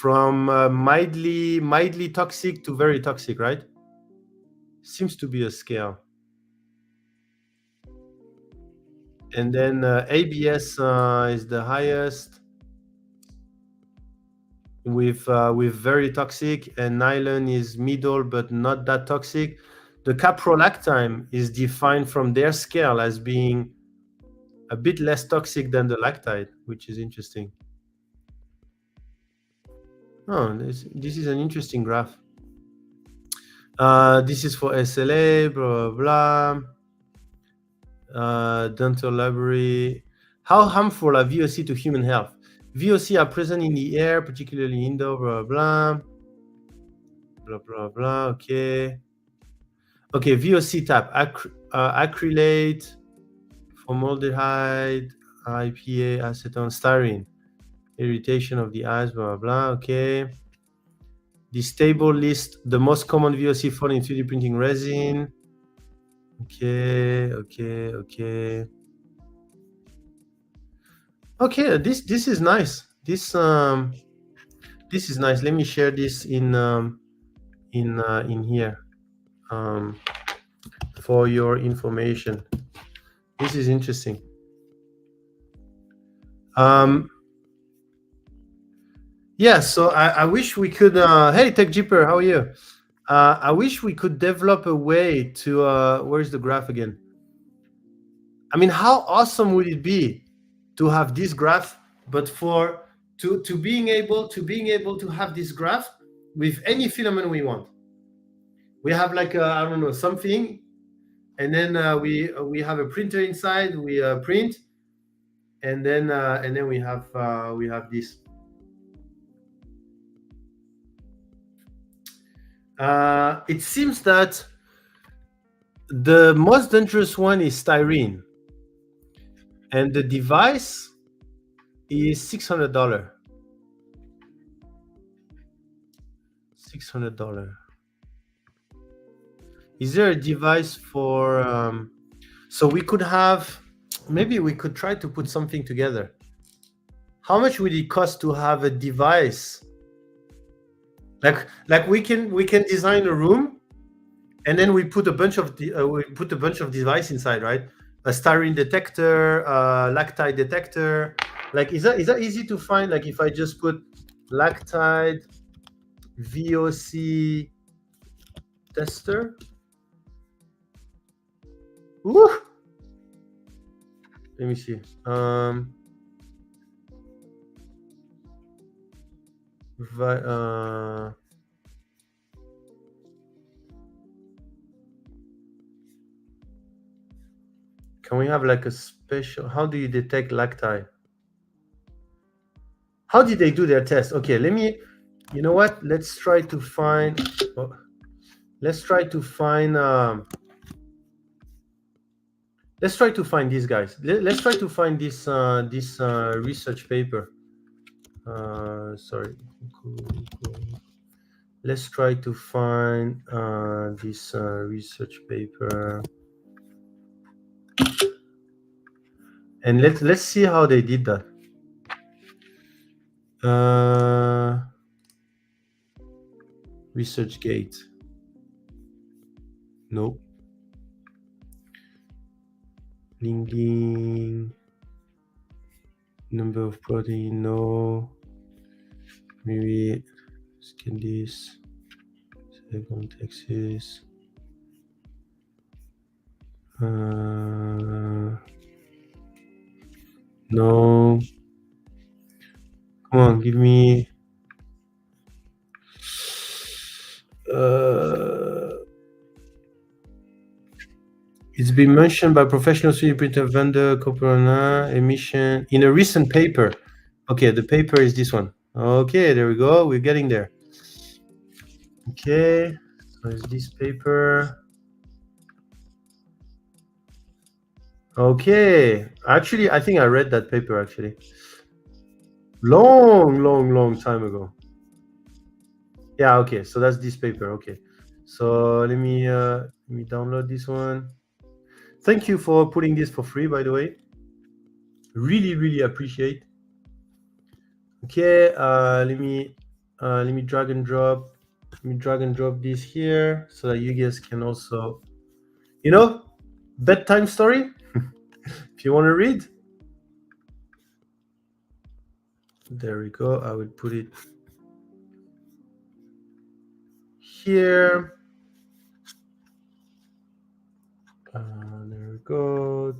from mildly toxic to very toxic, right? Seems to be a scale. And then ABS is the highest with very toxic, and nylon is middle but not that toxic. The caprolactine is defined from their scale as being a bit less toxic than the lactide, which is interesting. Oh, this is an interesting graph. This is for SLA, blah, blah, blah. Dental library. How harmful are VOC to human health? VOC are present in the air, particularly indoor, blah, blah, blah, blah, blah. Okay. Okay, VOC type, acrylate, formaldehyde, IPA, acetone, styrene, irritation of the eyes, blah, blah, blah. Okay. This table lists the most common VOC found in 3D printing resin. Okay. Okay, this is nice. This is nice. Let me share this in here for your information. This is interesting. Yeah, so I wish we could. Hey, Tech Jeeper, how are you? I wish we could develop a way to. Where's the graph again? I mean, how awesome would it be to have this graph, but to being able to have this graph with any filament we want. We have like I don't know, something, and then we have a printer inside. We print, and then we have this. It seems that the most dangerous one is styrene, and the device is $600. $600. Is there a device for? So we could have. Maybe we could try to put something together. How much would it cost to have a device? Like we can design a room, and then we put a bunch of device inside, right? A styrene detector, lactide detector. Like is that easy to find? Like if I just put lactide VOC tester. Woo! Let me see. Can we have like a special? How do you detect lactide? How did they do their test? Okay, let me. You know what? Let's try to find. Let's try to find. Let's try to find these guys. Let's try to find this research paper. Sorry. Let's try to find this research paper, and let's see how they did that. ResearchGate. Nope. Linking. Number of protein. No. Maybe scan this. Second Texas. No. Come on, give me. It's been mentioned by professional 3D printer vendor corporate emission in a recent paper. Okay, the paper is this one. Okay, there we go. We're getting there. Okay, so it's this paper. Okay, actually, I think I read that paper actually. Long time ago. Yeah, okay, so that's this paper. Okay, so let me download this one. Thank you for putting this for free, by the way. Really appreciate. Okay, let me Let me drag and drop. Let me drag and drop this here so that you guys can also, bedtime story. If you want to read, there we go. I will put it here. There we go.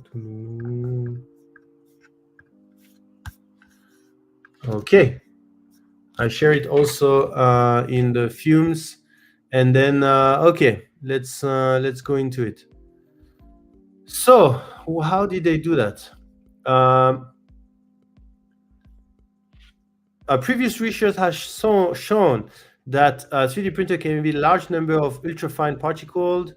Okay. I share it also in the fumes, and then okay, let's go into it. So, how did they do that? Um, Previous research has shown that 3D printer can be a large number of ultrafine particles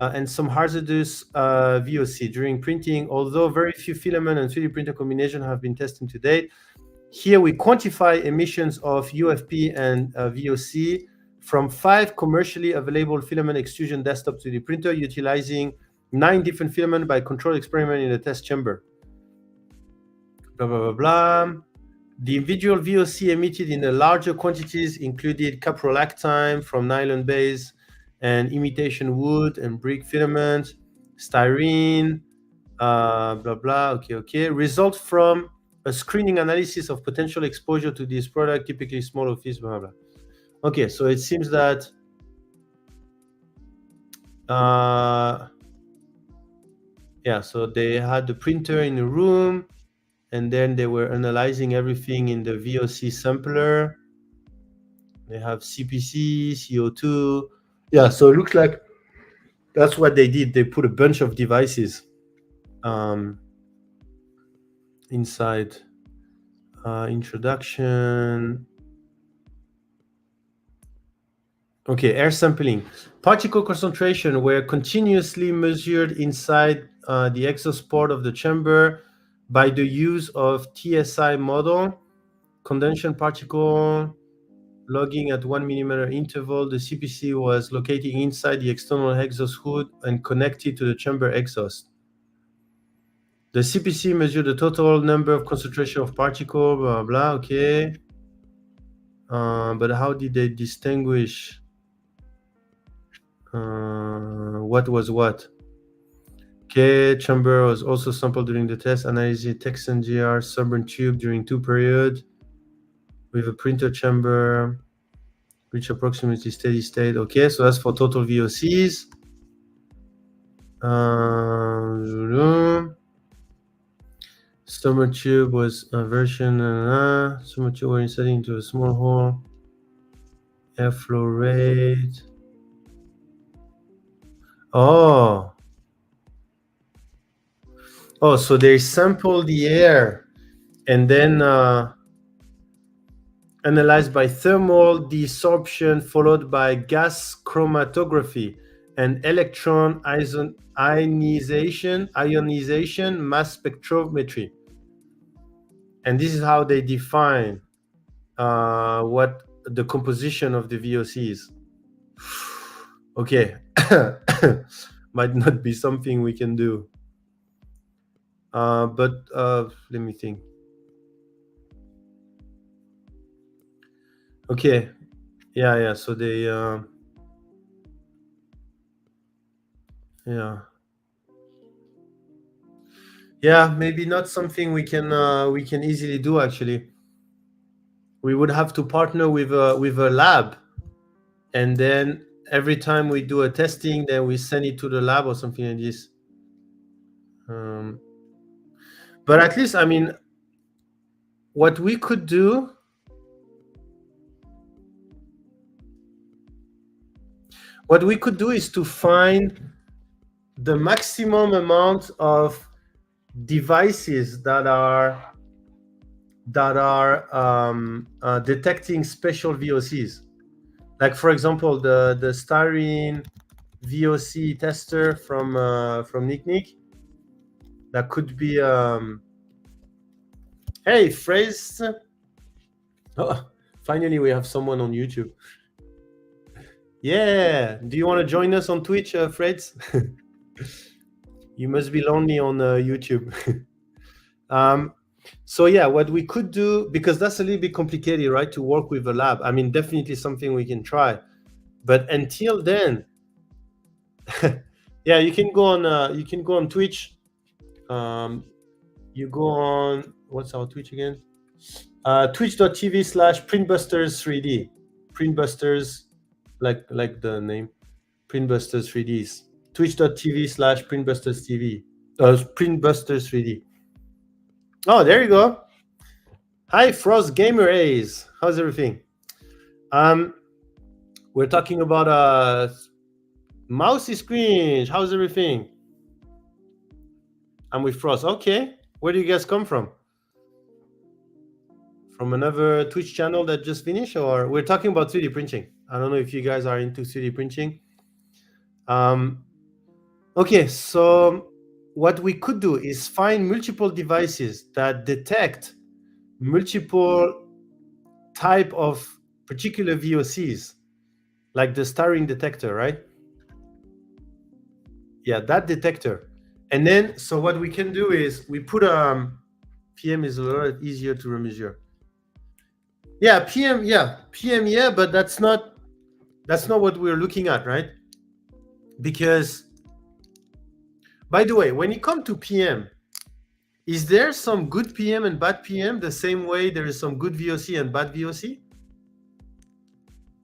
and some hazardous VOC during printing, although very few filament and 3D printer combination have been tested to date. Here we quantify emissions of UFP and VOC from 5 commercially available filament extrusion desktop 3D printer utilizing 9 different filament by controlled experiment in the test chamber. Blah, blah, blah, blah. The individual VOC emitted in the larger quantities included caprolactine from nylon base and imitation wood and brick filament, styrene, blah, blah, okay. Result from a screening analysis of potential exposure to this product, typically small office, blah, blah. Okay, so it seems that so they had the printer in the room, and then they were analyzing everything in the VOC sampler. They have CPC, CO2. Yeah, so it looks like that's what they did. They put a bunch of devices inside. Introduction. Okay, air sampling. Particle concentration were continuously measured inside the exhaust port of the chamber by the use of TSI model, condensation particle logging at 1 millimeter interval. The CPC was located inside the external exhaust hood and connected to the chamber exhaust. The CPC measured the total number of concentration of particle, blah, blah, okay. But how did they distinguish what was what? Okay, chamber was also sampled during the test, analyzing Texan GR submarine tube during 2 periods with a printer chamber, reach approximately steady state. Okay, so that's for total VOCs. Summer tube was a version, summer tube were inserted into a small hole, airflow rate. Oh, so they sample the air and then analyzed by thermal desorption followed by gas chromatography and electron ionization mass spectrometry. And this is how they define what the composition of the VOC is. Okay, might not be something we can do. But let me think. Okay, yeah. So they, maybe not something we can easily do. Actually, we would have to partner with a lab, and then every time we do a testing, then we send it to the lab or something like this. But at least, I mean, what we could do is to find the maximum amount of devices that are detecting special VOCs. Like, for example, the styrene VOC tester from Nick. That could be hey, Phrase. Oh, finally we have someone on YouTube. Yeah, do you want to join us on Twitch, Freds? You must be lonely on YouTube. So yeah, what we could do, because that's a little bit complicated, right, to work with a lab. I mean, definitely something we can try, but until then, yeah, you can go on Twitch. You go on, what's our Twitch again? Twitch.tv/printbusters3D. Printbusters, like the name, Printbusters 3Ds. Twitch.tv/printbusters Printbusters3D. Oh, there you go. Hi, Frost Gamer A's. How's everything? We're talking about mousy screen. How's everything? I'm with Frost. Okay. Where do you guys come from? From another Twitch channel that just finished, or we're talking about 3D printing? I don't know if you guys are into 3D printing. Okay, so what we could do is find multiple devices that detect multiple type of particular VOCs, like the styrene detector, right? Yeah, that detector. And then, so what we can do is we put PM is a lot easier to measure. Yeah, PM, yeah, but that's not what we're looking at, right? Because, by the way, when it comes to PM, is there some good PM and bad PM the same way there is some good VOC and bad VOC?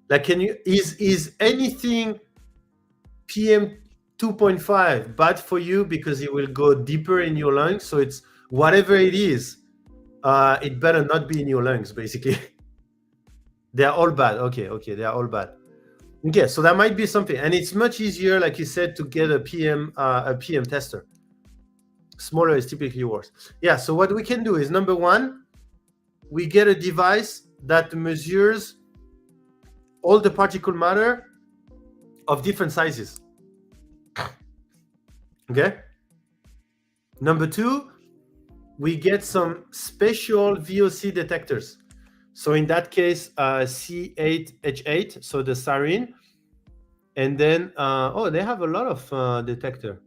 Like, is anything PM 2.5 bad for you because it will go deeper in your lungs? So it's whatever it is, it better not be in your lungs, basically. They're all bad. Okay, they are all bad. Okay, so that might be something, and it's much easier, like you said, to get a PM tester. Smaller is typically worse. Yeah. So what we can do is, number one, we get a device that measures all the particle matter of different sizes. Okay. Number two, we get some special VOC detectors. So in that case, C8H8, so the styrene, and then they have a lot of detector.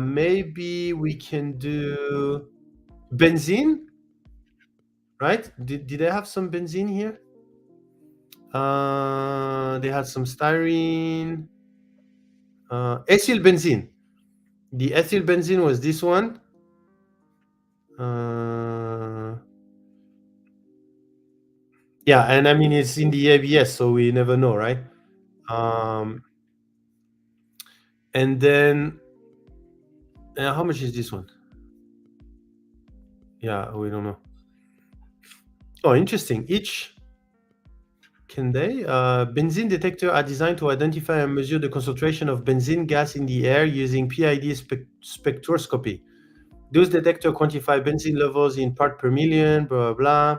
Maybe we can do benzene, right? Did they have some benzene here? They had some styrene, ethyl benzene. The ethyl benzene was this one. Yeah, and I mean, it's in the ABS, so we never know, right? And then how much is this one? Yeah, we don't know. Oh, interesting. Can they? Benzene detector are designed to identify and measure the concentration of benzene gas in the air using PID spectroscopy. Those detectors quantify benzene levels in part per million, blah, blah, blah.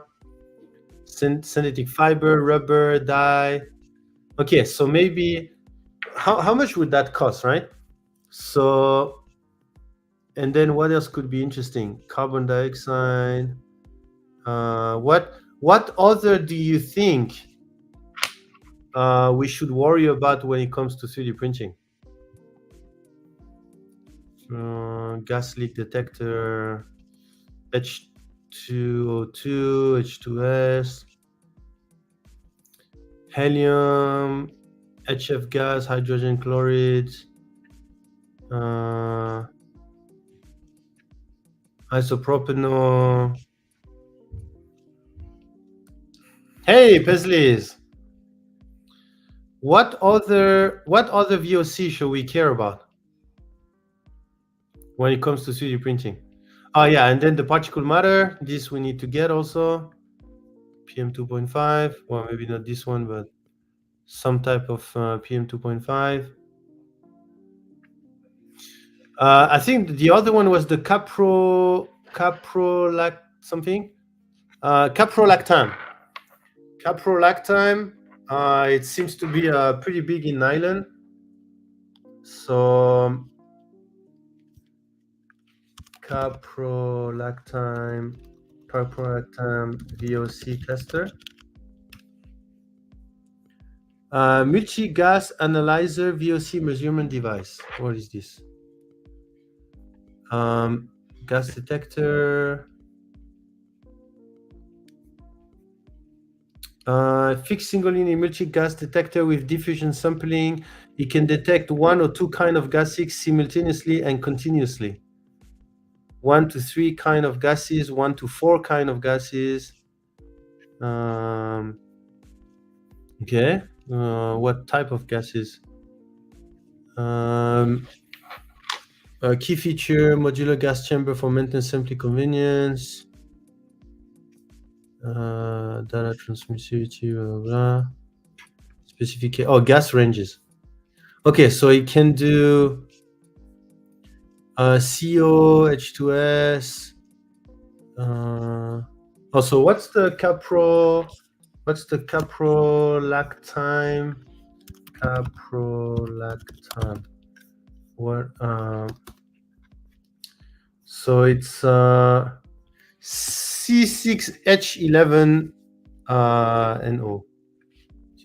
Synthetic fiber, rubber, dye. Okay, so maybe, how much would that cost, right? So, and then what else could be interesting? Carbon dioxide. What other do you think we should worry about when it comes to 3D printing? Gas leak detector, H2O2, H2S, helium, HF gas, hydrogen chloride, isopropanol. Hey, Peslis. What other VOC should we care about when it comes to 3D printing? Oh yeah, and then the particle matter. This we need to get also. PM 2.5. Well, maybe not this one, but some type of PM 2.5. I think the other one was the caprolactam. Caprolactam. It seems to be pretty big in nylon. So caprolactam VOC tester. Multi-gas analyzer VOC measurement device. What is this? gas detector. Fixed single-linear multi-gas detector with diffusion sampling. It can detect 1 or 2 kind of gases simultaneously and continuously. 1 to 3 kind of gases, 1 to 4 kind of gases. Okay. What type of gases? Key feature: modular gas chamber for maintenance sampling convenience. Data transmissivity, blah, blah, blah. Specific. Oh, gas ranges. Okay, so it can do CO, H2S. Also, what's the caprolactime? Caprolactame. What? So it's C6H11 NO.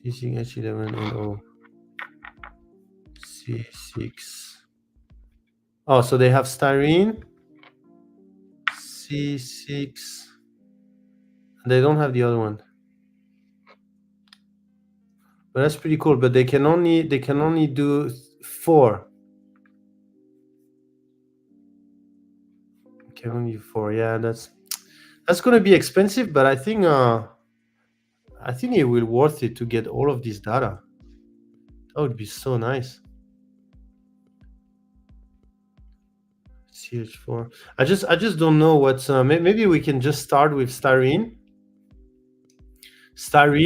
C6H11NO. C6. Oh, so they have styrene. C6. They don't have the other one. But that's pretty cool. But they can only do 4. Can only do 4. Yeah, that's going to be expensive. But I think it will worth it to get all of this data. That would be so nice. CH4. I just don't know what's. Maybe we can just start with styrene,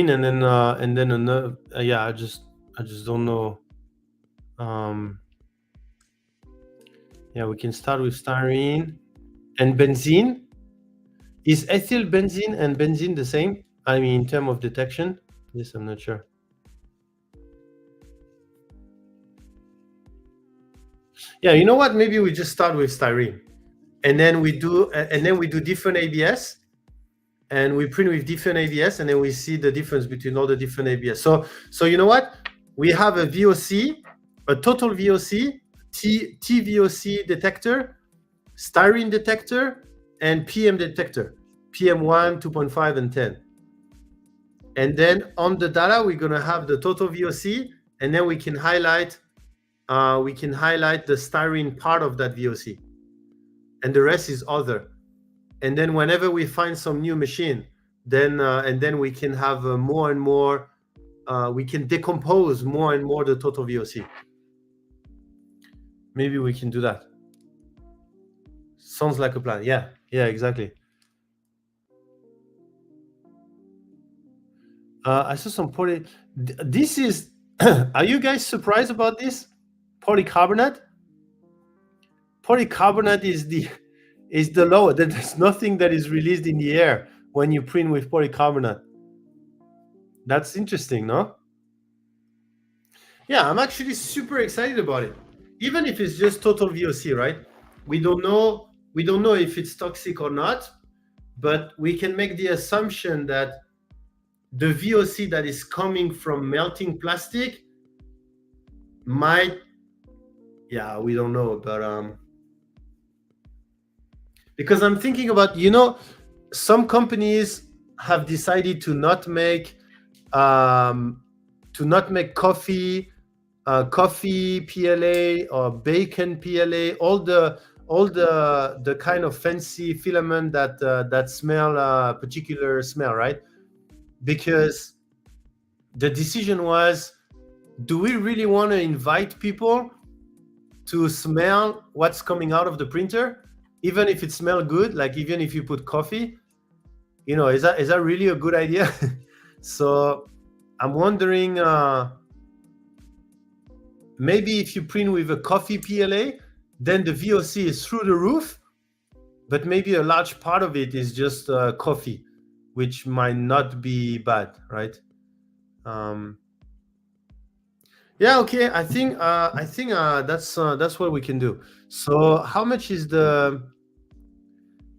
and then another. Yeah, I just don't know. Yeah, we can start with styrene and benzene. Is ethyl benzene and benzene the same? I mean, in terms of detection. Yes, I'm not sure. Yeah, you know what? Maybe we just start with styrene, and then we do different ABS, and we print with different ABS, and then we see the difference between all the different ABS. So you know what? We have a VOC, a total VOC, TVOC detector, styrene detector, and PM detector, PM1, 2.5, and 10. And then on the data, we're gonna have the total VOC, and then we can highlight the styrene part of that VOC, and the rest is other. And then whenever we find some new machine, then we can have more and more. We can decompose more and more the total VOC. Maybe we can do that. Sounds like a plan. Yeah, exactly. I saw some poly. This is. Are you guys surprised about this? Polycarbonate. Polycarbonate is the lower. There's nothing that is released in the air when you print with polycarbonate. That's interesting, no? Yeah, I'm actually super excited about it. Even if it's just total VOC, right? We don't know if it's toxic or not, but we can make the assumption that the VOC that is coming from melting plastic might, yeah, we don't know, but because I'm thinking about, some companies have decided to not make coffee PLA or bacon PLA, all the kind of fancy filament that smell particular smell, right? Because the decision was, do we really want to invite people to smell what's coming out of the printer, even if it smells good, like even if you put coffee? Is that really a good idea? So I'm wondering, maybe if you print with a coffee PLA, then the VOC is through the roof, but maybe a large part of it is just coffee, which might not be bad, right? Yeah, okay. I think that's what we can do. So how much is the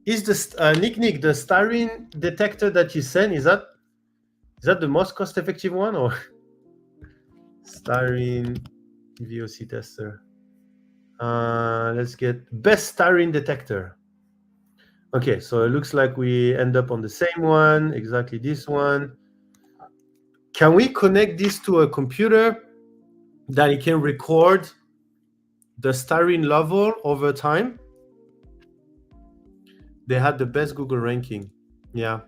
Nick, the styrene detector that you sent? Is that the most cost-effective one, or styrene VOC tester? Let's get best styrene detector. Okay, so it looks like we end up on the same one, exactly this one. Can we connect this to a computer that it can record the styrene level over time? They had the best Google ranking. Yeah.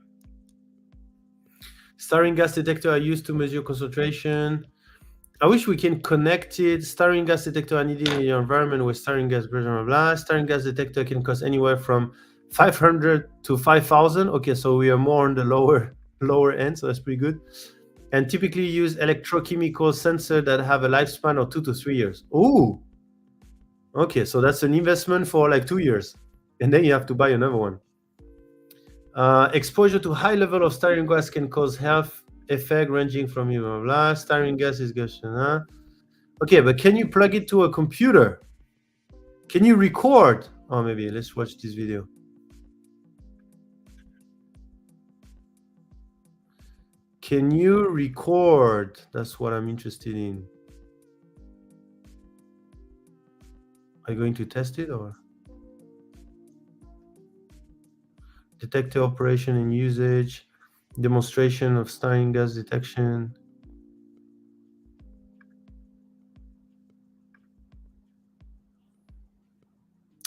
Styrene gas detector are used to measure concentration. I wish we can connect it. Styrene gas detector are needed in your environment where styrene gas, blah, blah, blah. Styrene gas detector can cost anywhere from 500 to 5,000. Okay, so we are more on the lower end, so that's pretty good. And typically use electrochemical sensor that have a lifespan of 2 to 3 years. Ooh. Okay, so that's an investment for like 2 years, and then you have to buy another one. Exposure to high level of styrene gas can cause health effect ranging from blah, blah, blah. Styrene gas is gas. Okay, but can you plug it to a computer? Can you record? Oh, maybe let's watch this video. Can you record? That's what I'm interested in. Are you going to test it or? Detector operation and usage, demonstration of styrene gas detection.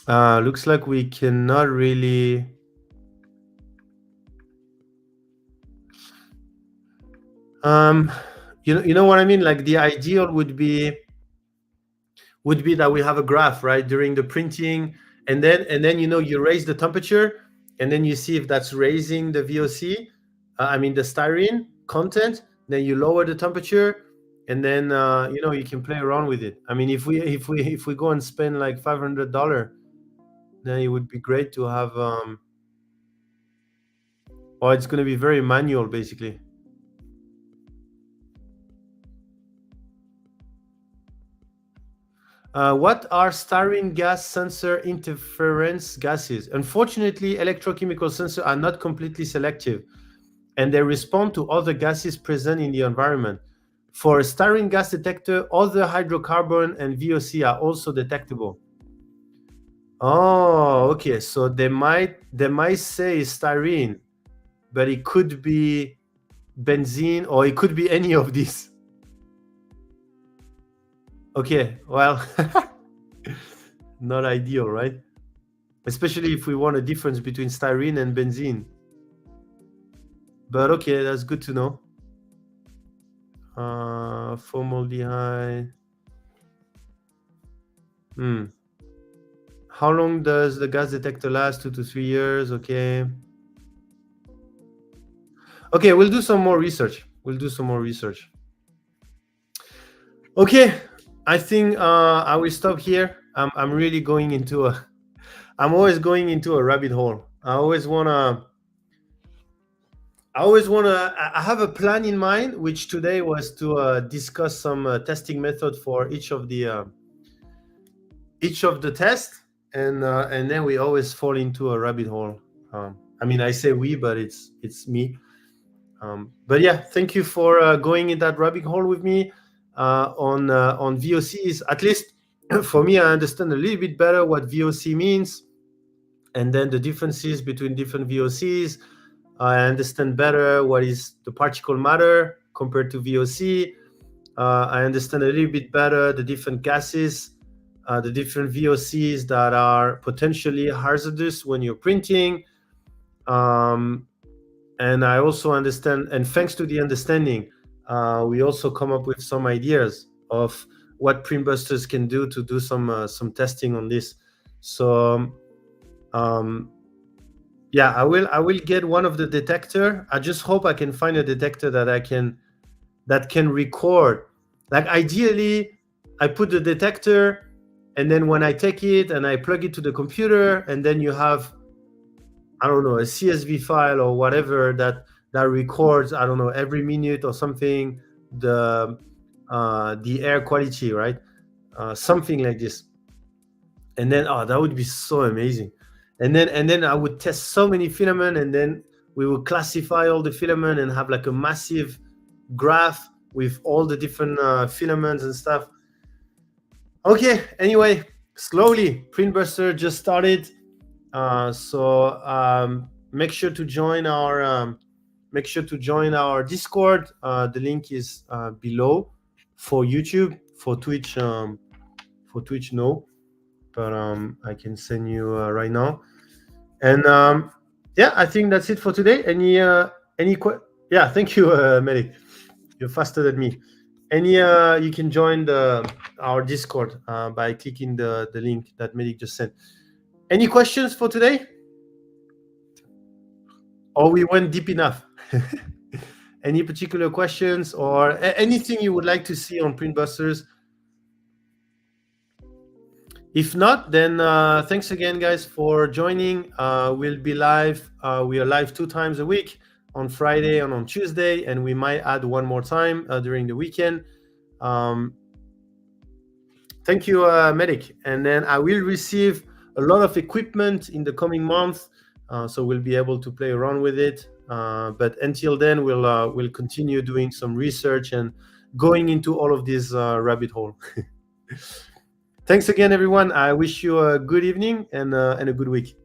Looks like we cannot really. You know what I mean? Like the ideal would be that we have a graph, right, during the printing, and then you raise the temperature, and then you see if that's raising the VOC. I mean the styrene content. Then you lower the temperature, and then you can play around with it. I mean, if we go and spend like $500, then it would be great to have. Or it's going to be very manual, basically. What are styrene gas sensor interference gases? Unfortunately, electrochemical sensors are not completely selective, and they respond to other gases present in the environment. For a styrene gas detector, other hydrocarbon and VOC are also detectable. Oh, okay. So they might say styrene, but it could be benzene, or it could be any of these. Okay, well, not ideal, right? Especially if we want a difference between styrene and benzene. But okay, that's good to know. Formaldehyde. How long does the gas detector last? 2 to 3 years. Okay. Okay, we'll do some more research. Okay, I think I will stop here. I'm really going into I'm always going into a rabbit hole. I have a plan in mind, which today was to discuss some testing method for each of the tests, and then we always fall into a rabbit hole. I mean, I say we, but it's me. But yeah, thank you for going in that rabbit hole with me on VOCs. At least for me, I understand a little bit better what VOC means, and then the differences between different VOCs. I understand better what is the particle matter compared to VOC. I understand a little bit better the different gases, the different VOCs that are potentially hazardous when you're printing. And I also understand, and thanks to the understanding, we also come up with some ideas of what Printbusters can do to do some testing on this. So yeah, I will get one of the detector. I just hope I can find a detector that can record. Like ideally, I put the detector, and then when I take it and I plug it to the computer, and then you have, I don't know, a CSV file or whatever that records, I don't know, every minute or something, the air quality, right? Something like this. And then that would be so amazing. And then I would test so many filament, and then we would classify all the filament and have like a massive graph with all the different filaments and stuff. Okay, anyway, slowly, Printbuster just started. So make sure to join our Discord. The link is below for YouTube. For Twitch, no, but I can send you right now. And yeah, I think that's it for today. Yeah, thank you, Medic. You're faster than me. You can join our Discord by clicking the link that Medic just sent. Any questions for today? Or we went deep enough? Any particular questions or anything you would like to see on Printbusters? If not, then thanks again, guys, for joining. We'll be live. We are live 2 times a week, on Friday and on Tuesday, and we might add one more time during the weekend. Thank you, Medic. And then I will receive a lot of equipment in the coming month, so we'll be able to play around with it. But until then, we'll continue doing some research and going into all of this rabbit hole. Thanks again, everyone. I wish you a good evening and a good week.